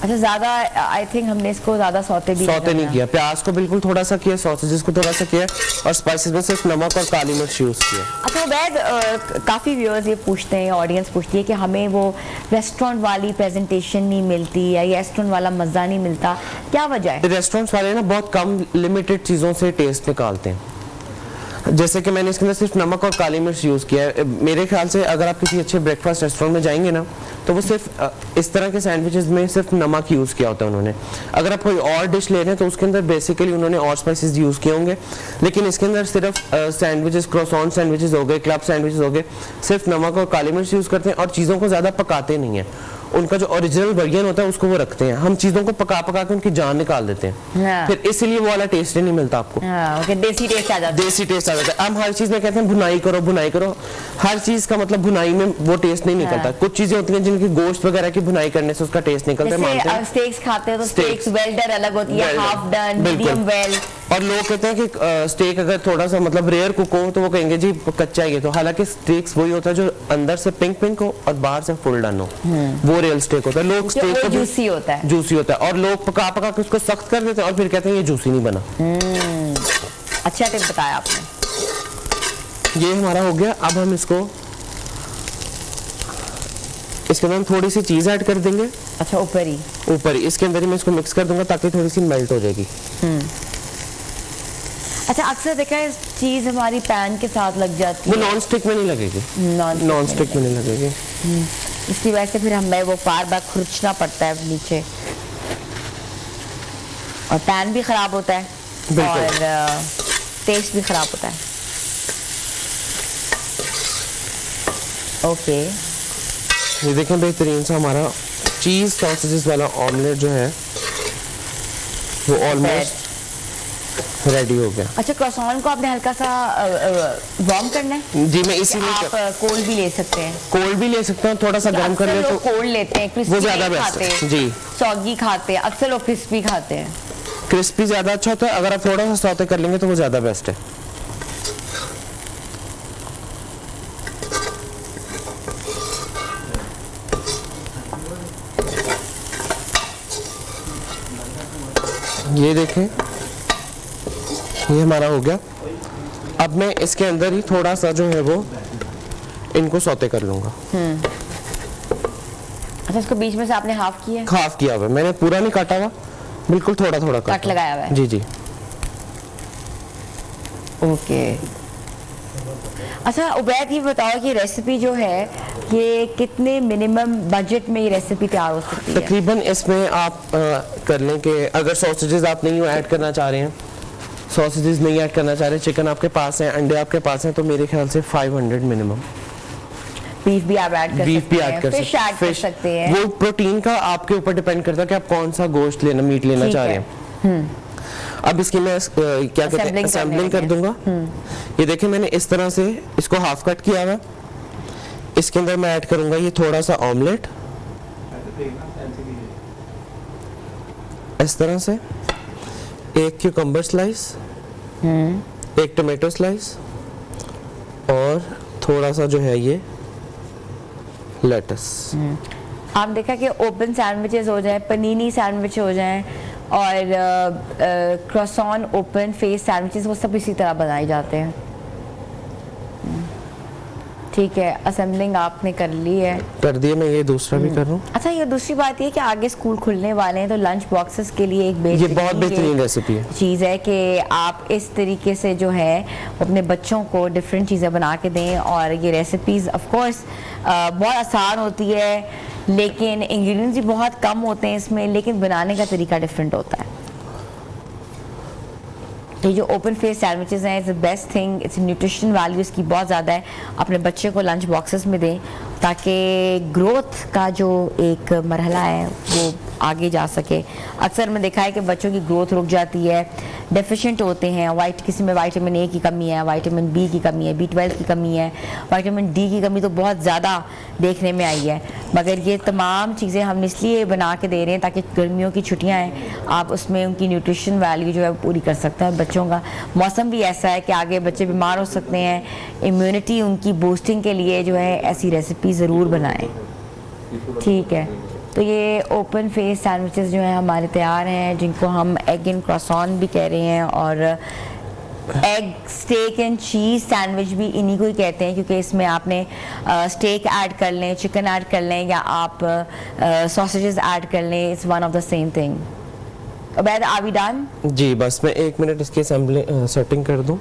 अच्छा ज्यादा आई थिंक हमने इसको ज्यादा सौते नहीं किया, प्याज को बिल्कुल थोड़ा सा किया, सॉसेजेस को थोड़ा सा किया और स्पाइसेस में सिर्फ नमक और काली मिर्च यूज किया। अच्छा उबैद, काफ़ी व्यूअर्स ये पूछते हैं, ऑडियंस पूछती है कि हमें वो रेस्टोरेंट वाली प्रेजेंटेशन नहीं मिलती या रेस्टोरेंट वाला मज़ा नहीं मिलता, क्या वजह है? रेस्टोरेंट्स वाले ना बहुत कम लिमिटेड चीज़ों से टेस्ट निकालते हैं। जैसे कि मैंने इसके अंदर सिर्फ नमक और काली मिर्च यूज़ किया है। मेरे ख्याल से अगर आप किसी अच्छे ब्रेकफास्ट रेस्टोरेंट में जाएंगे ना तो वो सिर्फ इस तरह के सैंडविचेस में सिर्फ नमक यूज़ किया होता है उन्होंने। अगर आप कोई और डिश ले रहे हैं तो उसके अंदर बेसिकली उन्होंने और स्पाइसेस यूज़ किए होंगे, लेकिन इसके अंदर सिर्फ सैंडविचेस, क्रॉसॉन सैंडविचेस हो गए, क्लब सैंडविचेस हो गए, सिर्फ नमक और काली मिर्च यूज़ करते हैं और चीज़ों को ज़्यादा पकाते नहीं हैं। उनका जो ओरिजिनल वर्जन होता है उसको वो रखते हैं। हम चीज़ों को पका पका के उनकी जान निकाल देते हैं। हाँ। फिर इसीलिए वो वाला टेस्ट ही नहीं मिलता आपको। ओके, देसी टेस्ट आ जाता है। देसी टेस्ट आ जाता है। हम हर चीज में कहते हैं भुनाई करो भुनाई करो, हर चीज का मतलब भुनाई में वो टेस्ट नहीं निकलता। कुछ चीजें होती हैं जिनकी गोश्त वगैरह की भुनाई करने से उसका टेस्ट निकलता है, मानते हैं। स्टेक्स खाते हैं तो स्टेक्स वेल डन अलग होती है, हाफ डन, मीडियम वेल। और लोग कहते हैं कि स्टेक अगर थोड़ा सा मतलब रेयर कुक हो तो वो कहेंगे जी कच्चा ही है, तो हालांकि स्टेक्स वही होता है जो अंदर से पिंक पिंक हो और बाहर से फुल डन हो, वो रियल स्टेक होता है। लोग स्टेक को जूसी होता है, जूसी होता है और लोग पका पका के उसको सख्त कर देते हैं और फिर कहते हैं ये जूसी नहीं बना। अच्छा टिप बताया आपने। ये हमारा हो गया। अब हम इसके अंदर हम थोड़ी सी चीज ऐड कर देंगे। अच्छा ऊपर ही इसके अंदर ही मैं इसको मिक्स कर दूंगा ताकि थोड़ी सी मेल्ट हो जाएगी। अच्छा अक्सर देखा है चीज हमारी पैन के साथ लग जाती वो है, नॉन स्टिक में नहीं लगेगी, नॉन स्टिक में नहीं लगेगी। इसकी वजह से फिर हमें वो बार बार खुरचना पड़ता है नीचे और पैन भी खराब होता है और टेस्ट भी खराब होता है। ओके ये देखें बेहतरीन सा हमारा चीज सॉसेजेस वाला ऑमलेट जो है वो ऑलमोस्ट रेडी हो गया। अच्छा क्रॉसॉन को आपने हल्का सा वार्म करना है? जी मैं इसीलिए आप कोल्ड भी ले सकते हैं, कोल्ड भी ले सकते हैं, थोड़ा सा गर्म कर ले तो कोल्ड लेते हैं, वो ज्यादा बेस्ट है। जी सॉगी खाते हैं, अक्सर लोग क्रिस्पी खाते हैं। क्रिस्पी ज्यादा अच्छा होता है, अगर आप थोड़ा सा सौते कर लेंगे तो वो ज्यादा बेस्ट है। ये देखें ये हमारा हो गया। अब मैं इसके अंदर ही थोड़ा सा जो है वो इनको सौते कर लूंगा। अच्छा इसको बीच में से आपने हाफ किया है? हाफ किया हुआ, मैंने पूरा नहीं काटा हुआ, बिल्कुल थोड़ा थोड़ा कट लगाया हुआ है। जी जी। ओके अच्छा उबैद ये बताओ कि रेसिपी जो है ये कितने मिनिमम बजट में ये रेसिपी तैयार हो सकती है? तकरीबन इसमें आप कर लें कि अगर सॉसेजेस आप नहीं ऐड करना चाह रहे हैं, सॉसेजेस नहीं ऐड करना चाह रहे, चिकन आपके पास है, अंडे आपके पास हैं, तो मेरे ख्याल से 500 मिनिमम। बीफ भी आप ऐड कर बीफ सकते भी हैं, ऐड कर फिश ऐड कर सकते हैं। वो प्रोटीन का आपके ऊपर डिपेंड करता है कि आप कौन सा गोश्त लेना, मीट लेना चाह रहे हैं। अब इसकी मैं क्या कहते हैं असेंबलिंग कर दूंगा। ये देखिए मैंने इस तरह से इसको हाफ कट किया हुआ। इसके अंदर मैं ऐड करूंगा ये थोड़ा सा ऑमलेट, इस तरह से एक क्यूकम्बर स्लाइस, एक टोमेटो स्लाइस और थोड़ा सा जो है ये लेटस। आप देखा कि ओपन सैंडविचेस हो जाए, पनीनी सैंडविच हो जाए और क्रॉसॉन ओपन फेस सैंडविचेस, वो सब इसी तरह बनाए जाते हैं। ठीक है, असेंबलिंग आपने कर ली है? कर दिए, मैं ये दूसरा भी कर रहा हूँ। अच्छा ये दूसरी बात ये कि आगे स्कूल खुलने वाले हैं तो लंच बॉक्सेस के लिए एक ये बहुत बेहतरीन रेसिपी है, चीज़ है कि आप इस तरीके से जो है अपने बच्चों को डिफरेंट चीज़ें बना के दें। और ये रेसिपीज़ ऑफ कोर्स बहुत आसान होती है लेकिन इंग्रेडिएंट्स भी बहुत कम होते हैं इसमें, लेकिन बनाने का तरीका डिफरेंट होता है। ये जो ओपन फेस सैंडविचेस हैं it's the best thing, it's nutrition value इसकी बहुत ज़्यादा है। अपने बच्चे को लंच बॉक्सेस में दें, ताकि ग्रोथ का जो एक मरहला है वो आगे जा सके। अक्सर मैंने देखा है कि बच्चों की ग्रोथ रुक जाती है, डेफिशिएंट होते हैं, किसी में विटामिन ए की कमी है, विटामिन बी की कमी है, B12 की कमी है, विटामिन डी की कमी तो बहुत ज़्यादा देखने में आई है। मगर ये तमाम चीज़ें हम इसलिए बना के दे रहे हैं ताकि गर्मियों की छुट्टियां हैं, आप उसमें उनकी न्यूट्रिशन वैल्यू जो है पूरी कर सकते हैं। बच्चों का मौसम भी ऐसा है कि आगे बच्चे बीमार हो सकते हैं, इम्यूनिटी उनकी बूस्टिंग के लिए जो है ऐसी रेसिपी ज़रूर बनाएं। ठीक है, तो ये ओपन फेस सैंडविचेस जो हैं हमारे तैयार हैं, जिनको हम एग एंड क्रॉसॉन भी कह रहे हैं, और egg steak and cheese sandwich भी इन्हीं को ही कहते हैं, क्योंकि इसमें आपने स्टेक ऐड कर लें, चिकन ऐड कर लें, या आप सॉसेजेस ऐड कर लें, it's one of the same thing. Ubaid, are we done? जी, बस मैं 1 मिनट इसकी असेंबली सेटिंग कर दूं।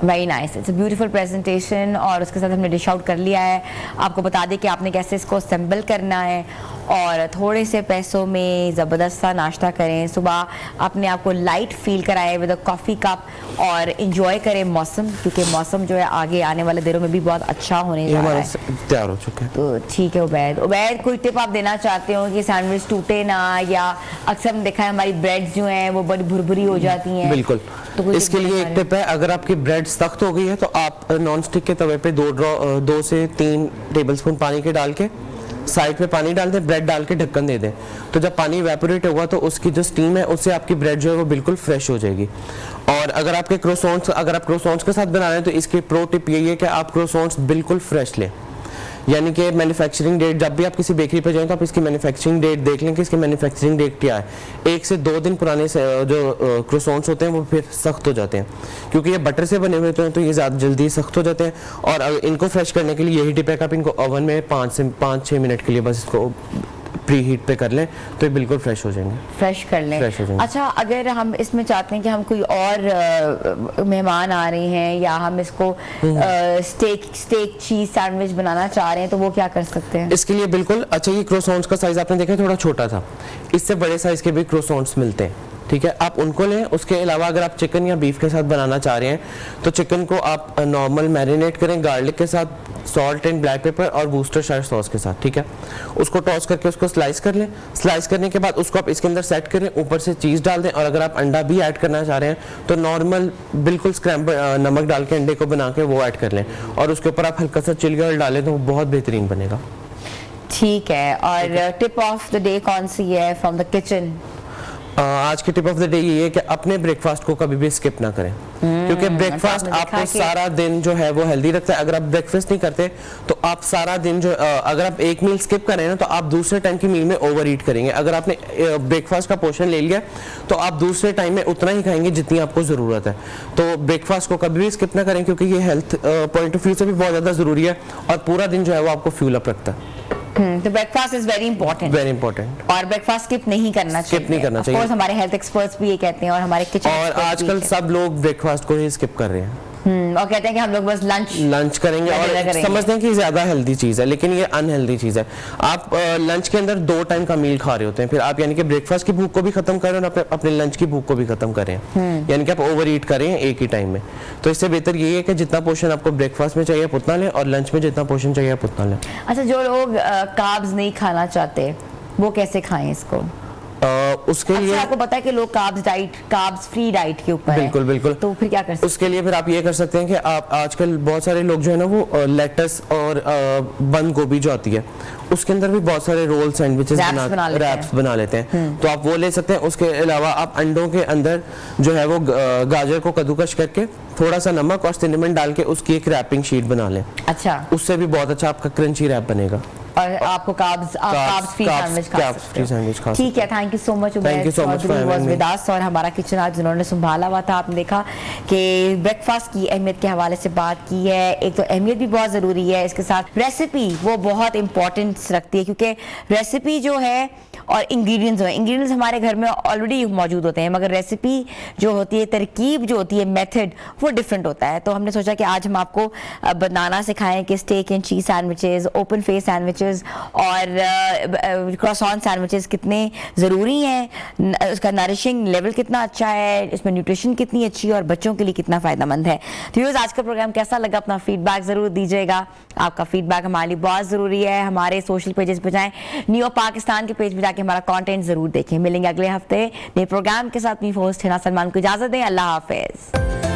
Very nice, it's a beautiful presentation. और उसके साथ हमने डिश आउट कर लिया है। आपको बता दें कि आपने कैसे इसको असेंबल करना है, और थोड़े से पैसों में ज़बरदस्त सा नाश्ता करें। सुबह अपने आप को लाइट फील कराएं विद अ कॉफ़ी कप, और इंजॉय करें मौसम, क्योंकि मौसम जो है आगे आने वाले दिनों में भी बहुत अच्छा होने जा रहा है। तैयार हो चुका है। तो ठीक है उबैद, कोई टिप आप देना चाहते हो कि सैंडविच टूटे ना, या अक्सर हमने देखा है हमारी ब्रेड्स जो हैं वो बड़ी भुरभुरी हो जाती हैं। बिल्कुल, तो इसके लिए एक टिप है, अगर आपकी ब्रेड सख्त हो गई है तो आप नॉन स्टिक के तवे पे 2 से 3 टेबलस्पून पानी के डाल के साइड पे पानी डाल दें, ब्रेड डाल के ढक्कन दे दें। तो जब पानी इवेपोरेट होगा तो उसकी जो स्टीम है उससे आपकी ब्रेड जो है वो बिल्कुल फ्रेश हो जाएगी। और अगर आप क्रोसॉन्ट्स के साथ बना रहे हैं तो इसकी प्रो टिप यही है कि आप क्रोसॉन्ट्स बिल्कुल फ्रेश लें, यानी कि मैन्युफैक्चरिंग डेट, जब भी आप किसी बेकरी पे जाएं तो आप इसकी मैन्युफैक्चरिंग डेट देख लें कि इसकी मैन्युफैक्चरिंग डेट क्या है। 1 से 2 दिन पुराने से जो क्रोसॉन्ट्स होते हैं वो फिर सख्त हो जाते हैं, क्योंकि ये बटर से बने हुए होते हैं तो ये ज़्यादा जल्दी सख्त हो जाते हैं। और इनको फ्रेश करने के लिए यही टिप है कि आप इनको ओवन में 5 से 6 मिनट के लिए बस इसको प्री हीट पे कर लें तो ये बिल्कुल फ्रेश हो जाएंगे। फ्रेश कर लें। अच्छा, अगर हम इसमें चाहते हैं कि हम कोई और मेहमान आ रहे हैं, या हम इसको स्टेक चीज सैंडविच बनाना चाह रहे हैं, तो वो क्या कर सकते हैं? इसके लिए बिल्कुल, अच्छा, ये क्रोसॉन्ट्स का साइज आपने देखा थोड़ा छोटा था, इससे बड़े साइज के भी क्रोसॉन्ट्स मिलते हैं। ठीक है, आप उनको लें। उसके अलावा अगर आप चिकन या बीफ के साथ बनाना चाह रहे हैं तो चिकन को आप नॉर्मल मैरिनेट करें गार्लिक के साथ, सॉल्ट एंड ब्लैक पेपर और वूस्टरशायर सॉस के साथ। ठीक है, उसको टॉस करके उसको स्लाइस कर लें। स्लाइस करने के बाद उसको आप इसके अंदर सेट करें, ऊपर से चीज़ डाल दें, और अगर आप अंडा भी ऐड करना चाह रहे हैं तो नॉर्मल बिल्कुल स्क्रैम्बल नमक डाल के अंडे को बना के वो ऐड कर लें, और उसके ऊपर आप हल्का सा चिली ऑयल डालें तो वो बहुत बेहतरीन बनेगा। ठीक है, और टिप ऑफ द डे कौन सी है फ्रॉम द किचन? आज की टिप ऑफ द डे ये है कि अपने ब्रेकफास्ट को कभी भी स्किप ना करें, क्योंकि ब्रेकफास्ट आपको सारा दिन जो है वो हेल्दी रखता है। अगर आप ब्रेकफास्ट नहीं करते तो आप सारा दिन जो अगर आप एक मील स्किप करें ना तो आप दूसरे टाइम की मील में ओवर ईट करेंगे। अगर आपने ब्रेकफास्ट का पोर्शन ले लिया तो आप दूसरे टाइम में उतना ही खाएंगे जितनी आपको ज़रूरत है। तो ब्रेकफास्ट को कभी भी स्किप ना करें, क्योंकि ये हेल्थ पॉइंट ऑफ व्यू से भी बहुत ज़्यादा ज़रूरी है, और पूरा दिन जो है वो आपको फ्यूल अप रखता है। तो ब्रेकफास्ट इज वेरी इंपॉर्टेंट, और ब्रेकफास्ट स्किप नहीं करना चाहिए। ऑफ हमारे हेल्थ एक्सपर्ट्स भी ये कहते हैं, और हमारे किचन और आजकल सब लोग ब्रेकफास्ट को ही स्किप कर रहे हैं। और कहते हैं कि हम लोग बस लंच करेंगे और समझते हैं कि ज्यादा हेल्दी चीज है, लेकिन ये अनहेल्दी चीज है। आप लंच के अंदर 2 टाइम का मील खा रहे होते हैं, फिर आप यानी कि ब्रेकफास्ट की भूख को भी खत्म कर रहे हैं और अपने लंच की भूख को भी खत्म कर रहे हैं, यानी कि आप ओवर ईट कर रहे हैं एक ही टाइम में। तो इससे बेहतर ये है कि जितना पोर्शन आपको ब्रेकफास्ट में चाहिए आप उतना लें, और लंच में जितना पोर्शन चाहिए आप उतना लें। अच्छा, जो लोग कार्ब्स नहीं खाना चाहते वो कैसे खाएं इसको? उसके लिए आपको पता है कि लोग कार्ब्स फ्री डाइट के ऊपर बिल्कुल बिल्कुल, तो फिर क्या कर सकते हैं? उसके लिए फिर आप ये कर सकते हैं कि आप आजकल बहुत सारे लोग जो है ना वो लेटस और बंद गोभी जो आती है उसके अंदर भी बहुत सारे रोल सैंडविचेस रैप्स बना लेते हैं, तो आप वो ले सकते हैं। उसके अलावा आप अंडों के अंदर जो है वो गाजर को कद्दूकश करके थोड़ा सा नमक और सिनेमन डाल के उसकी एक रैपिंग शीट बना लें। अच्छा, उससे भी बहुत अच्छा आपका क्रंची रैप बनेगा, और आपको कार्ब्स फ्री सैंडविच खा सकते हैं। ठीक है, thank you so much with us. और हमारा किचन आज जिन्होंने संभाला हुआ था, आपने देखा कि ब्रेकफास्ट की अहमियत के हवाले से बात की है। एक तो अहमियत भी बहुत ज़रूरी है, इसके साथ रेसिपी वो बहुत इंपॉर्टेंस रखती है, क्योंकि रेसिपी जो है और इंग्रेडिएंट्स हमारे घर में ऑलरेडी मौजूद होते हैं, मगर रेसिपी जो होती है, तरकीब जो होती है, मेथड वो डिफरेंट होता है। तो हमने सोचा कि आज हम आपको बनाना सिखाएं कि steak and cheese sandwiches, open face sandwiches sandwiches और क्रॉसॉन सैंडविचेस कितने ज़रूरी हैं, उसका नरिशिंग लेवल कितना अच्छा है, इसमें न्यूट्रिशन कितनी अच्छी है और बच्चों के लिए कितना फ़ायदेमंद है। तो व्यूअर्स, आज का प्रोग्राम कैसा लगा अपना फीडबैक ज़रूर दीजिएगा। आपका फीडबैक हमारे लिए बहुत ज़रूरी है। हमारे सोशल पेजेस पर जाएँ, न्यू पाकिस्तान के पेज पर जाके हमारा कंटेंट ज़रूर देखें। मिलेंगे अगले हफ्ते नए प्रोग्राम के साथ। अपनी होस्ट हिना सलमान को इजाज़त दें। अल्लाह हाफिज़।